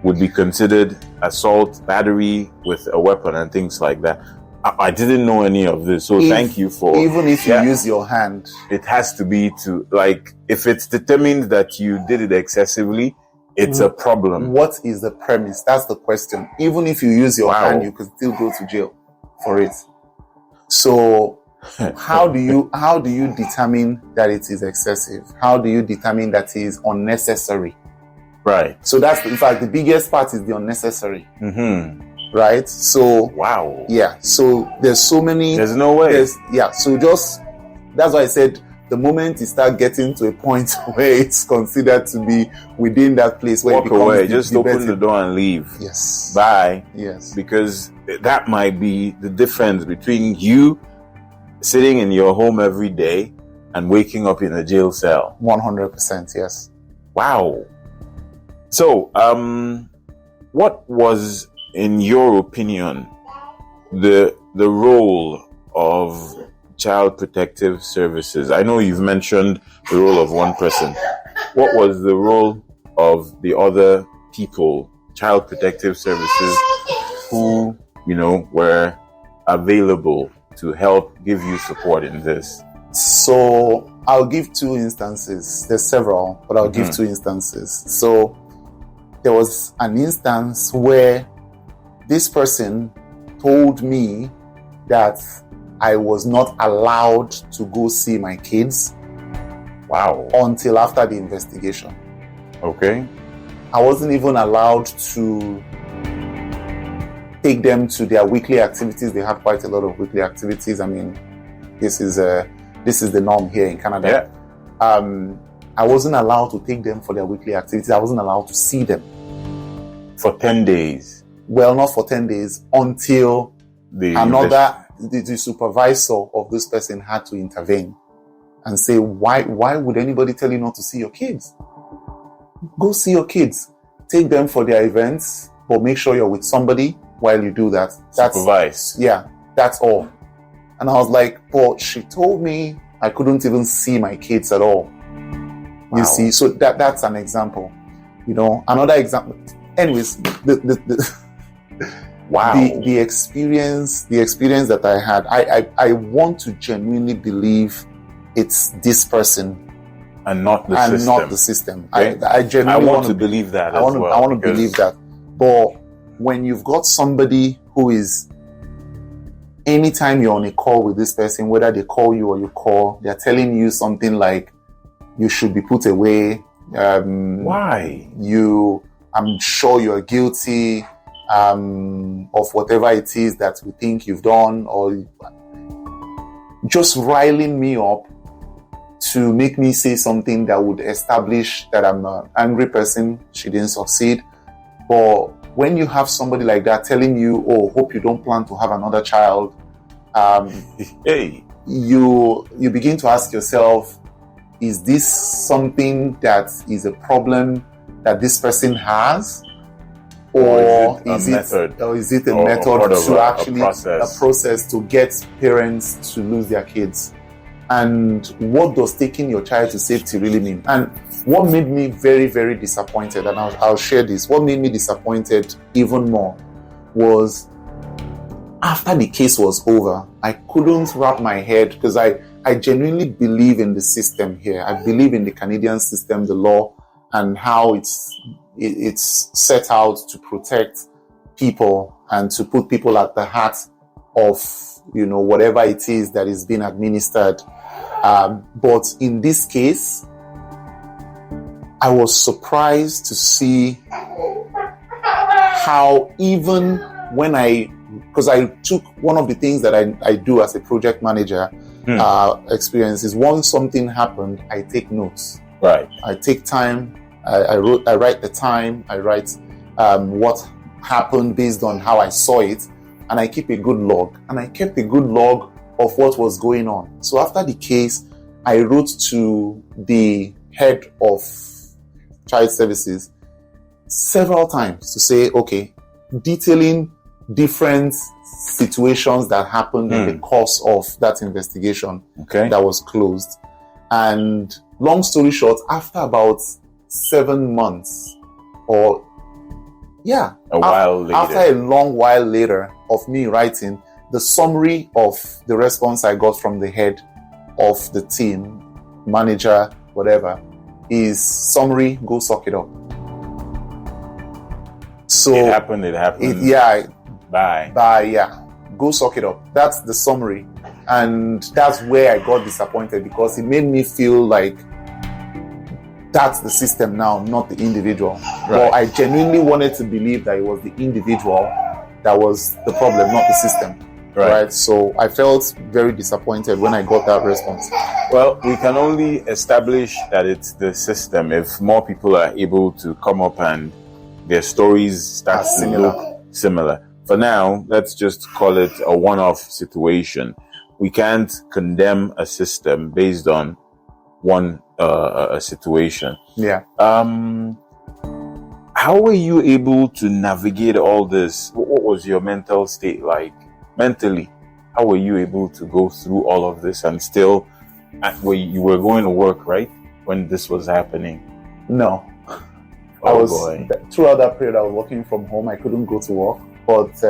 would be considered assault, battery with a weapon and things like that. I didn't know any of this, so thank you for... Even if you use your hand. It has to be if it's determined that you did it excessively, it's a problem. What is the premise? That's the question. Even if you use your hand, you could still go to jail for it. So... how do you determine that it is excessive? How do you determine that it is unnecessary? Right. So that's, in fact, the biggest part is the unnecessary. Mm-hmm. Right? So... Wow. Yeah. So there's so many... There's no way. So that's why I said the moment you start getting to a point where it's considered to be within that place where walk away, just open the door and leave. Yes. Bye. Yes. Because that might be the difference between you sitting in your home every day and waking up in a jail cell. 100%, yes. Wow. So, what was, in your opinion, the role of Child Protective Services? I know you've mentioned the role of one person. What was the role of the other people, Child Protective Services, who, were available to help give you support in this? So I'll give two instances. There's several, but I'll give two instances. So there was an instance where this person told me that I was not allowed to go see my kids. Wow. Until after the investigation. Okay. I wasn't even allowed to take them to their weekly activities. They have quite a lot of weekly activities. I mean, this is the norm here in Canada. Yeah. I wasn't allowed to take them for their weekly activities. I wasn't allowed to see them. For 10 days? Well, not for 10 days, until the supervisor of this person had to intervene and say, why would anybody tell you not to see your kids? Go see your kids. Take them for their events, but make sure you're with somebody while you do that. Supervise. Yeah, that's all. And I was like, but she told me I couldn't even see my kids at all. Wow. You see, so that's an example. Another example. Anyways, wow. The experience that I had, I want to genuinely believe it's this person and not the system. Okay. I genuinely want to believe that. I want to believe that. But when you've got somebody who is, anytime you're on a call with this person, whether they call you or you call, they're telling you something like, you should be put away. Why? I'm sure you're guilty of whatever it is that we think you've done, or just riling me up to make me say something that would establish that I'm an angry person. She didn't succeed. But when you have somebody like that telling you, oh, hope you don't plan to have another child, you begin to ask yourself, is this something that is a problem that this person has? Or is it a method to actually a process to get parents to lose their kids? And what does taking your child to safety really mean? And what made me very, very disappointed, and I'll share this, what made me disappointed even more was after the case was over, I couldn't wrap my head, because I genuinely believe in the system here. I believe in the Canadian system, the law, and how it's set out to protect people and to put people at the heart of, whatever it is that is being administered. But in this case, I was surprised to see how even when because I took one of the things that I do as a project manager experience is once something happened, I take notes. Right. I take time. I write the time. I write what happened based on how I saw it, and I keep a good log. And I kept a good log of what was going on. So after the case, I wrote to the head of child services several times to say, okay, detailing different situations that happened in the course of that investigation that was closed. And long story short, after about 7 months after a long while later of me writing, the summary of the response I got from the head of the team, manager, whatever, is summary, go suck it up. So it happened. Bye. Go suck it up. That's the summary. And that's where I got disappointed, because it made me feel like that's the system now, not the individual. Right. Well, I genuinely wanted to believe that it was the individual that was the problem, not the system. Right. So I felt very disappointed when I got that response. Well, we can only establish that it's the system if more people are able to come up and their stories start to look similar. For now, let's just call it a one-off situation. We can't condemn a system based on one a situation. Yeah. How were you able to navigate all this? What was your mental state like? Mentally, how were you able to go through all of this and still, where you were going to work, right, when this was happening? No. Throughout that period, I was working from home. I couldn't go to work. But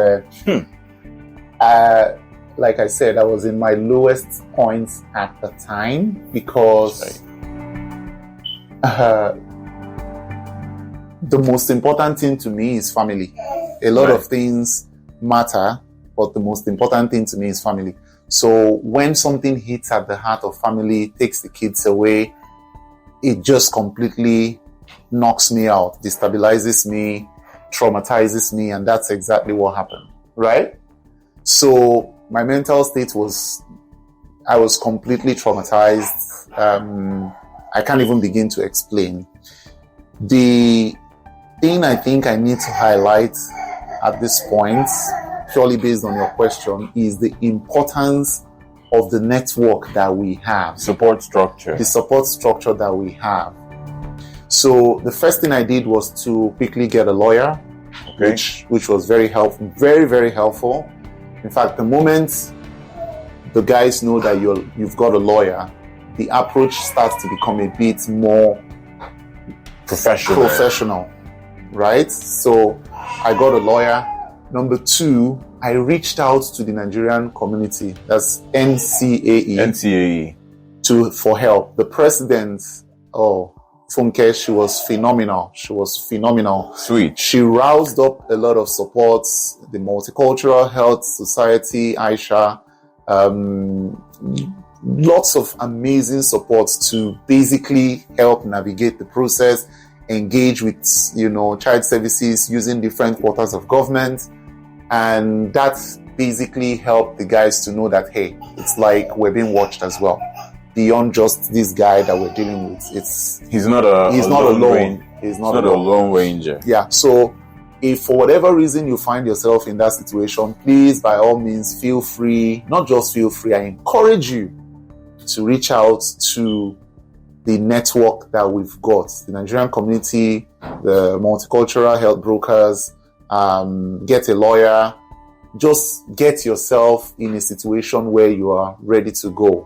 like I said, I was in my lowest points at the time, because the most important thing to me is family. A lot of things matter, but the most important thing to me is family. So when something hits at the heart of family, takes the kids away, it just completely knocks me out, destabilizes me, traumatizes me, and that's exactly what happened, right? So my mental state I was completely traumatized. I can't even begin to explain. The thing I think I need to highlight at this point, purely based on your question, is the importance of the network that we have. Support structure. The support structure that we have. So the first thing I did was to quickly get a lawyer, which was very helpful, very, very helpful. In fact, the moment the guys know that you've got a lawyer, the approach starts to become a bit more professional, right? So I got a lawyer. Number 2, I reached out to the Nigerian community, that's NCAE, for help. The president, Funke, she was phenomenal. Sweet. She roused up a lot of supports, the Multicultural Health Society, Aisha, lots of amazing supports to basically help navigate the process, engage with, child services using different quarters of government. And that basically helped the guys to know that, hey, it's like we're being watched as well. beyond just this guy that we're dealing with. He's not alone. He's not a lone ranger. Yeah. So if for whatever reason you find yourself in that situation, please, by all means, feel free. Not just feel free. I encourage you to reach out to the network that we've got, the Nigerian community, the multicultural health brokers, get a lawyer. Just get yourself in a situation where you are ready to go,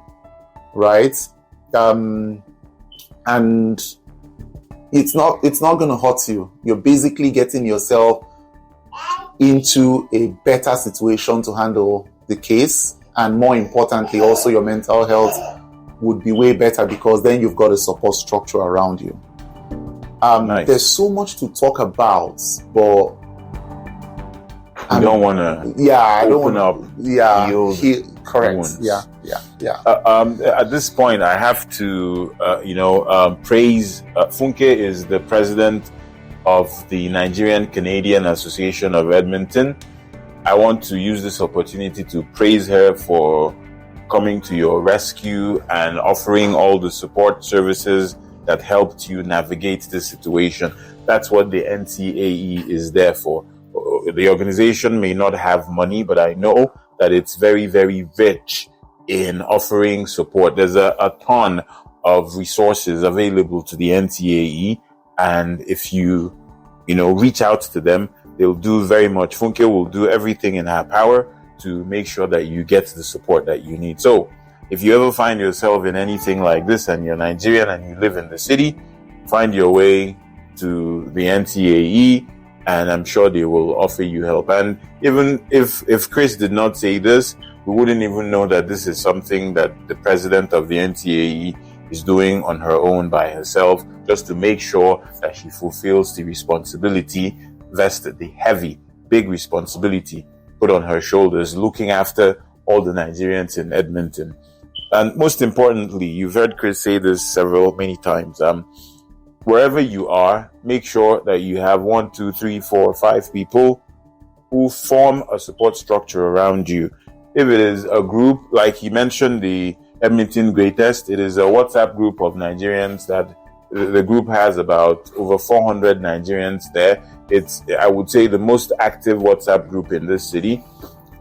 right? And it's not going to hurt you. You're basically getting yourself into a better situation to handle the case, and more importantly, also your mental health would be way better because then you've got a support structure around you. Nice. There's so much to talk about, but I don't want to. Yeah, I don't open up. Yeah, correct. Wounds. Yeah. At this point, I have to, praise Funke is the president of the Nigerian Canadian Association of Edmonton. I want to use this opportunity to praise her for coming to your rescue and offering all the support services that helped you navigate this situation. That's what the NCAE is there for. The organization may not have money, but I know that it's very, very rich in offering support. There's a ton of resources available to the NCAE, and if you reach out to them, they'll do very much. Funke will do everything in her power to make sure that you get the support that you need. So if you ever find yourself in anything like this and you're Nigerian and you live in the city, find your way to the NCAE, and I'm sure they will offer you help. And even if Chris did not say this, we wouldn't even know that this is something that the president of the NCAE is doing on her own by herself, just to make sure that she fulfills the responsibility vested, the heavy, big responsibility put on her shoulders, looking after all the Nigerians in Edmonton. And most importantly, you've heard Chris say this many times, wherever you are, make sure that you have 1, 2, 3, 4, 5 people who form a support structure around you. If it is a group, like he mentioned, the Edmonton Greatest, it is a WhatsApp group of Nigerians that the group has about over 400 Nigerians there. It's, I would say, the most active WhatsApp group in this city.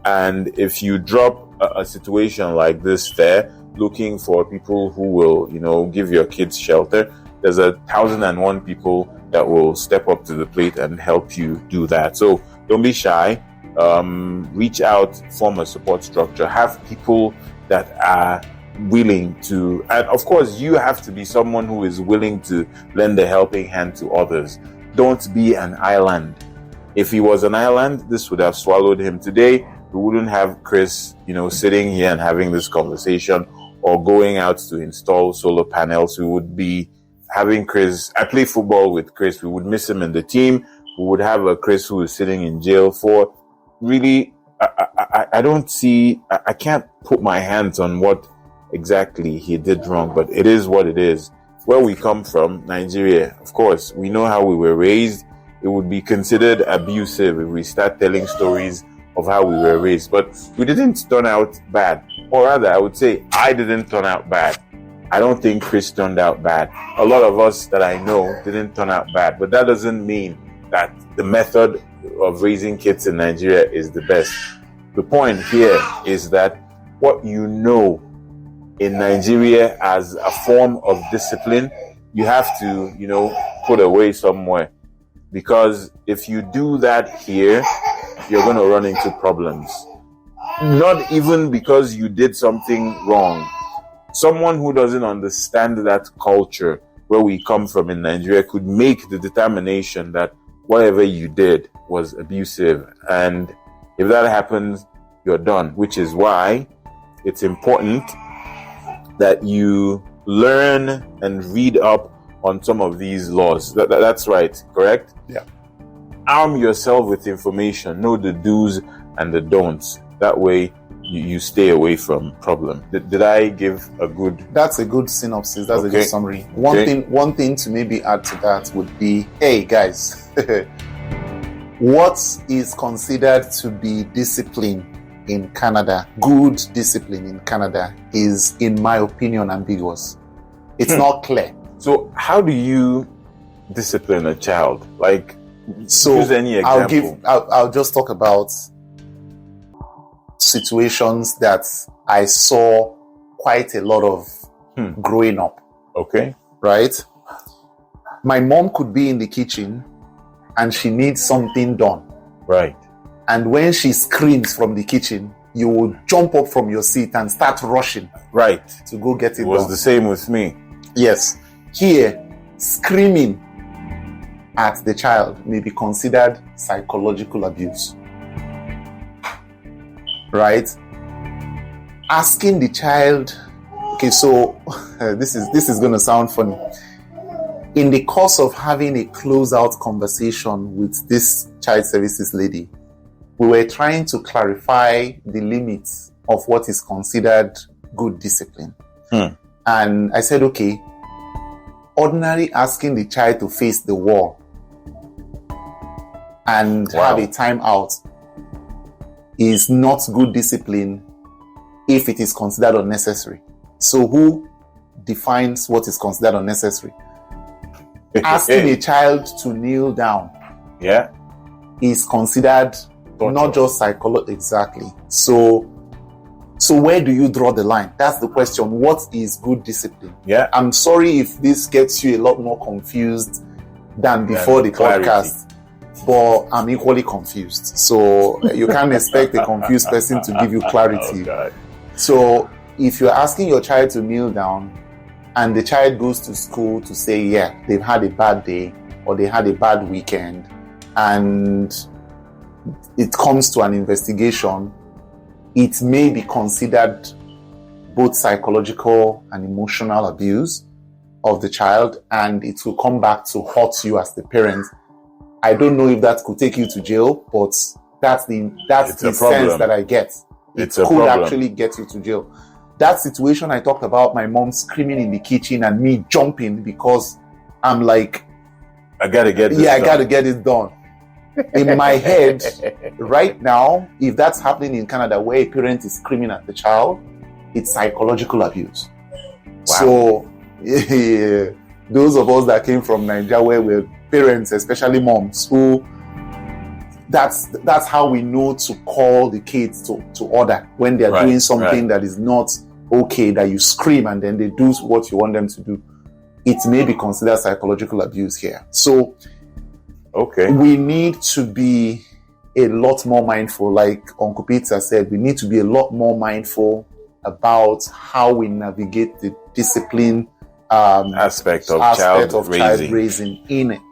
And if you drop a situation like this there, looking for people who will, give your kids shelter, there's 1,001 people that will step up to the plate and help you do that. So don't be shy. Reach out, form a support structure, have people that are willing to, and of course you have to be someone who is willing to lend a helping hand to others. Don't be an island. If he was an island, this would have swallowed him today. We wouldn't have Chris, sitting here and having this conversation, or going out to install solar panels. We would be having Chris. I play football with Chris. We would miss him in the team. We would have a Chris who is sitting in jail for really, I don't see, I can't put my hands on what exactly he did wrong, but it is what it is. Where we come from, Nigeria, of course, we know how we were raised. It would be considered abusive if we start telling stories of how we were raised, but we didn't turn out bad. Or rather, I would say I didn't turn out bad. I don't think Chris turned out bad. A lot of us that I know didn't turn out bad, but that doesn't mean that the method of raising kids in Nigeria is the best. The point here is that what you know in Nigeria as a form of discipline, you have to, put away somewhere. Because if you do that here, you're going to run into problems. Not even because you did something wrong. Someone who doesn't understand that culture where we come from in Nigeria could make the determination that whatever you did was abusive. And if that happens, you're done. Which is why it's important that you learn and read up on some of these laws. That's right, correct? Yeah. Arm yourself with information. Know the do's and the don'ts. That way, you stay away from problem. Did I give a good? That's a good synopsis. That's a good summary. One thing to maybe add to that would be, hey guys, what is considered to be discipline in Canada, good discipline in Canada is, in my opinion, ambiguous. It's not clear. So how do you discipline a child? Like, So use any example. I'll just talk about situations that I saw quite a lot of growing up. Okay. Right? My mom could be in the kitchen and she needs something done. Right. And when she screams from the kitchen, you will jump up from your seat and start rushing. Right. To go get it It was done. the same with me. Yes. Here, screaming at the child may be considered psychological abuse. Right? Asking the child, okay, so this is going to sound funny. In the course of having a close-out conversation with this child services lady, we were trying to clarify the limits of what is considered good discipline. And I said, okay, ordinarily asking the child to face the wall and have a timeout is not good discipline if it is considered unnecessary. So who defines what is considered unnecessary? Asking a child to kneel down is considered not just psychological. Exactly. So where do you draw the line? That's the question. What is good discipline? Yeah. I'm sorry if this gets you a lot more confused than before the podcast, but I'm equally confused. So you can't expect a confused person to give you clarity. Oh, God. So if you're asking your child to kneel down and the child goes to school to say, yeah, they've had a bad day or they had a bad weekend, and it comes to an investigation, it may be considered both psychological and emotional abuse of the child, and it will come back to hurt you as the parent. I don't know if that could take you to jail, but that's the sense that I get. It could actually get you to jail. That situation I talked about, my mom screaming in the kitchen and me jumping because I'm like, I gotta get this I gotta get it done. In my head, right now, if that's happening in Canada where a parent is screaming at the child, it's psychological abuse. Wow. So, those of us that came from Nigeria where we're parents, especially moms, who that's how we know to call the kids to order when they're doing something that is not okay, that you scream and then they do what you want them to do. It may be considered psychological abuse here. So, we need to be a lot more mindful. Like Uncle Peter said, we need to be a lot more mindful about how we navigate the discipline aspect of child raising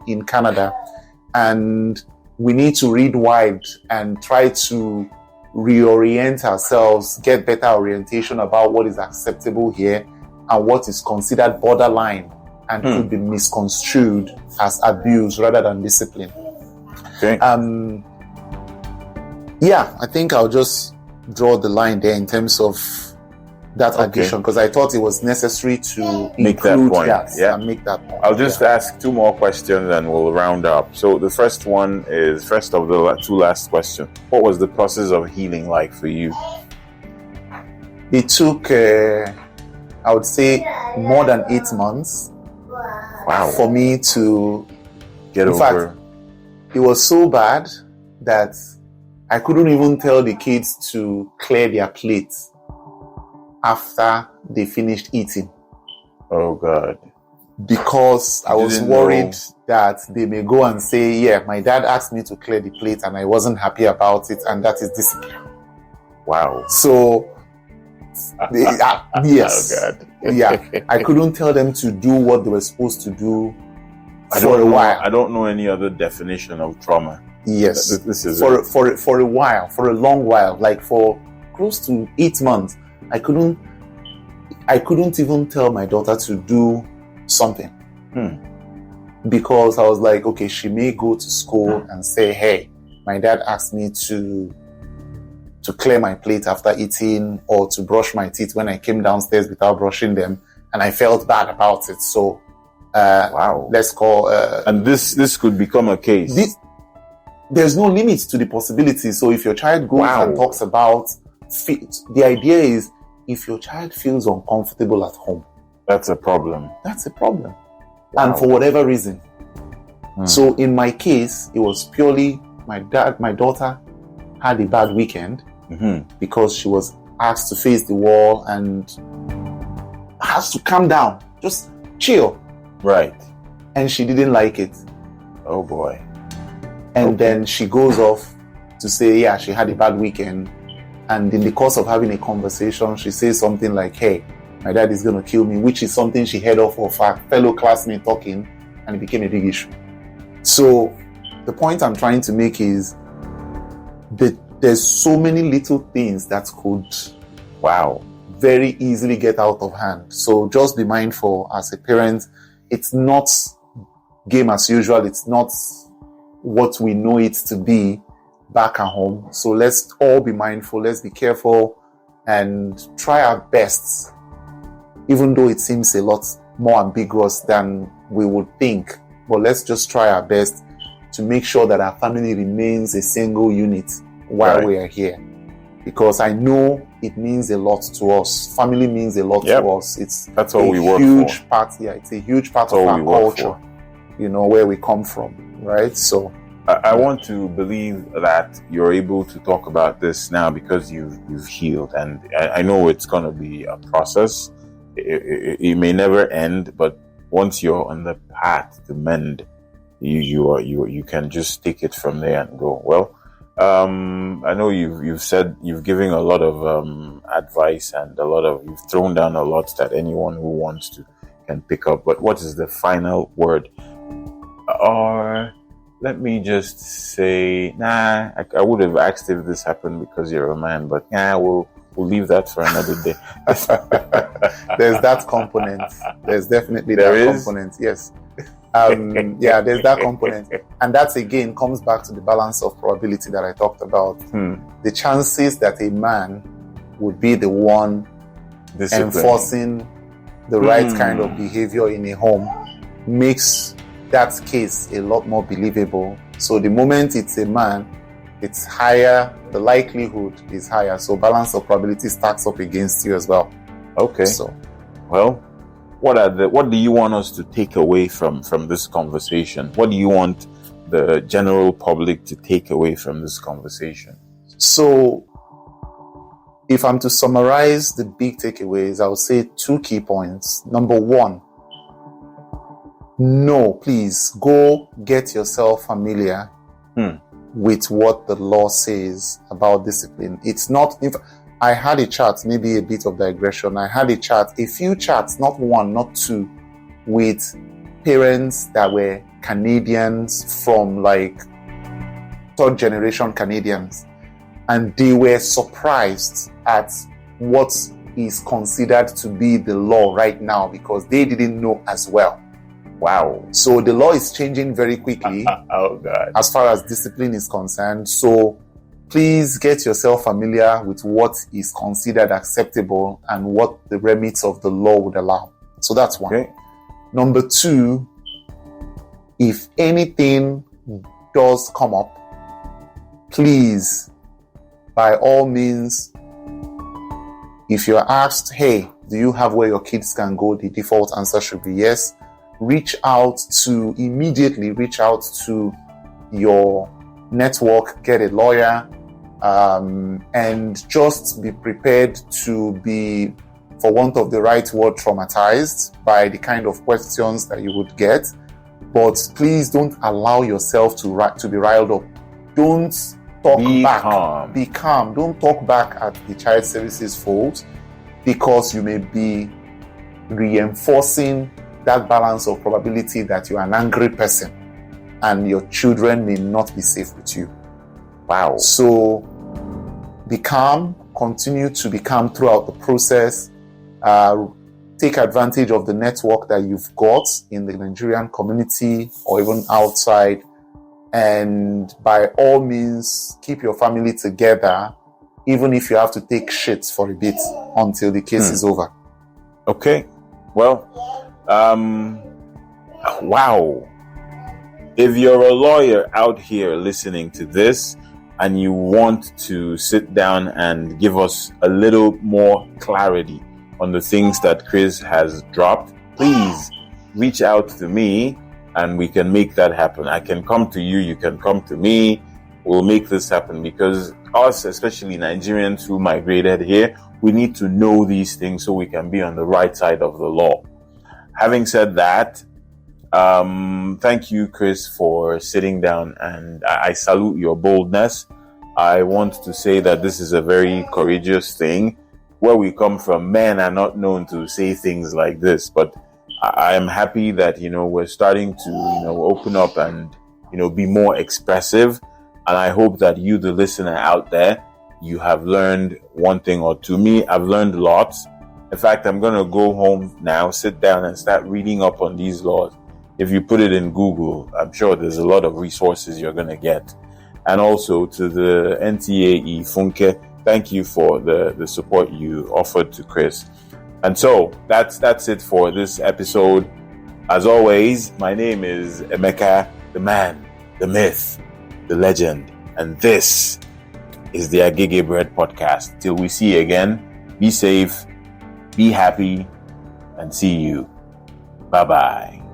in Canada. And we need to read wide and try to reorient ourselves, get better orientation about what is acceptable here and what is considered borderline and could be misconstrued as abuse rather than discipline. Okay. I think I'll just draw the line there in terms of that addition, because I thought it was necessary to make that point. And make that point. I'll just ask two more questions and we'll round up. So the first one is, first of the two last questions, what was the process of healing like for you? It took, I would say, more than 8 months. Wow. For me to get over. In fact, it was so bad that I couldn't even tell the kids to clear their plates after they finished eating. Oh God. Because I was worried that they may go and say, yeah, my dad asked me to clear the plate and I wasn't happy about it, and that is discipline. Wow. So yes. Oh God. I couldn't tell them to do what they were supposed to do for a while. I don't know any other definition of trauma. Yes. This is for a while, for a long while, like for close to 8 months, I couldn't even tell my daughter to do something. Because I was like, okay, she may go to school and say, hey, my dad asked me to clear my plate after eating, or to brush my teeth when I came downstairs without brushing them, and I felt bad about it. So, let's call... and this could become a case. There's no limit to the possibility. So if your child goes and talks about the idea is, if your child feels uncomfortable at home, that's a problem. That's a problem. Wow. And for whatever reason. So in my case, it was purely my daughter had a bad weekend because she was asked to face the wall and has to calm down, just chill. Right. And she didn't like it. Oh boy. And then she goes off to say, yeah, she had a bad weekend. And in the course of having a conversation, she says something like, hey, my dad is going to kill me, which is something she heard of her fellow classmate talking, and it became a big issue. So the point I'm trying to make is that there's so many little things that could, very easily get out of hand. So just be mindful as a parent. It's not game as usual. It's not what we know it to be back at home. So let's all be mindful. Let's be careful and try our best, even though it seems a lot more ambiguous than we would think. But let's just try our best to make sure that our family remains a single unit while we are here. Because I know it means a lot to us. Family means a lot to us. That's all we work huge for. Part, it's a huge part of our culture, where we come from, right? So I want to believe that you're able to talk about this now because you've healed, and I know it's going to be a process. It may never end, but once you're on the path to mend, you can just take it from there and go. Well, I know you've given a lot of advice and you've thrown down a lot that anyone who wants to can pick up. But what is the final word? Or let me just say, I would have asked if this happened because you're a man, but we'll leave that for another day. There's that component. There's definitely that component. Yes. There's that component. And that again comes back to the balance of probability that I talked about. The chances that a man would be the one enforcing the right kind of behavior in a home makes that case a lot more believable. So the moment it's a man, it's higher, the likelihood is higher. So balance of probability stacks up against you as well. Okay. So, well, what do you want us to take away from this conversation? What do you want the general public to take away from this conversation? So, if I'm to summarize the big takeaways, I would say 2 key points. Number 1, no, please go get yourself familiar with what the law says about discipline. It's not, I had a chat, maybe a bit of digression. I had a few chats, not 1, not 2, with parents that were Canadians from like 3rd generation Canadians. And they were surprised at what is considered to be the law right now because they didn't know as well. Wow. So the law is changing very quickly as far as discipline is concerned. So please get yourself familiar with what is considered acceptable and what the remits of the law would allow. So that's 1. Okay. Number 2, if anything does come up, please, by all means, if you're asked, hey, do you have where your kids can go? The default answer should be yes. Immediately reach out to your network, get a lawyer, and just be prepared to be, for want of the right word, traumatized by the kind of questions that you would get. But please don't allow yourself to be riled up. Don't talk back. Calm. Be calm. Don't talk back at the child services fault because you may be reinforcing that balance of probability that you're an angry person and your children may not be safe with you. Wow. So be calm, continue to be calm throughout the process. Take advantage of the network that you've got in the Nigerian community or even outside. And by all means, keep your family together, even if you have to take shit for a bit until the case is over. Okay. Well, wow. If you're a lawyer out here listening to this, and you want to sit down and give us a little more clarity on the things that Chris has dropped, please reach out to me and we can make that happen. I can come to you, you can come to me. We'll make this happen, because us, especially Nigerians who migrated here, we need to know these things so we can be on the right side of the law. Having said that, thank you, Chris, for sitting down, and I salute your boldness. I want to say that this is a very courageous thing. Where we come from, men are not known to say things like this, but I am happy that, we're starting to, open up and, be more expressive. And I hope that you, the listener out there, you have learned one thing or two. Me, I've learned lots. In fact, I'm going to go home now, sit down and start reading up on these laws. If you put it in Google, I'm sure there's a lot of resources you're going to get. And also to the NTAE Funke, thank you for the support you offered to Chris. And so that's it for this episode. As always, my name is Emeka, the man, the myth, the legend, and this is the Agege Bread Podcast. Till we see you again, be safe, be happy, and see you. Bye-bye.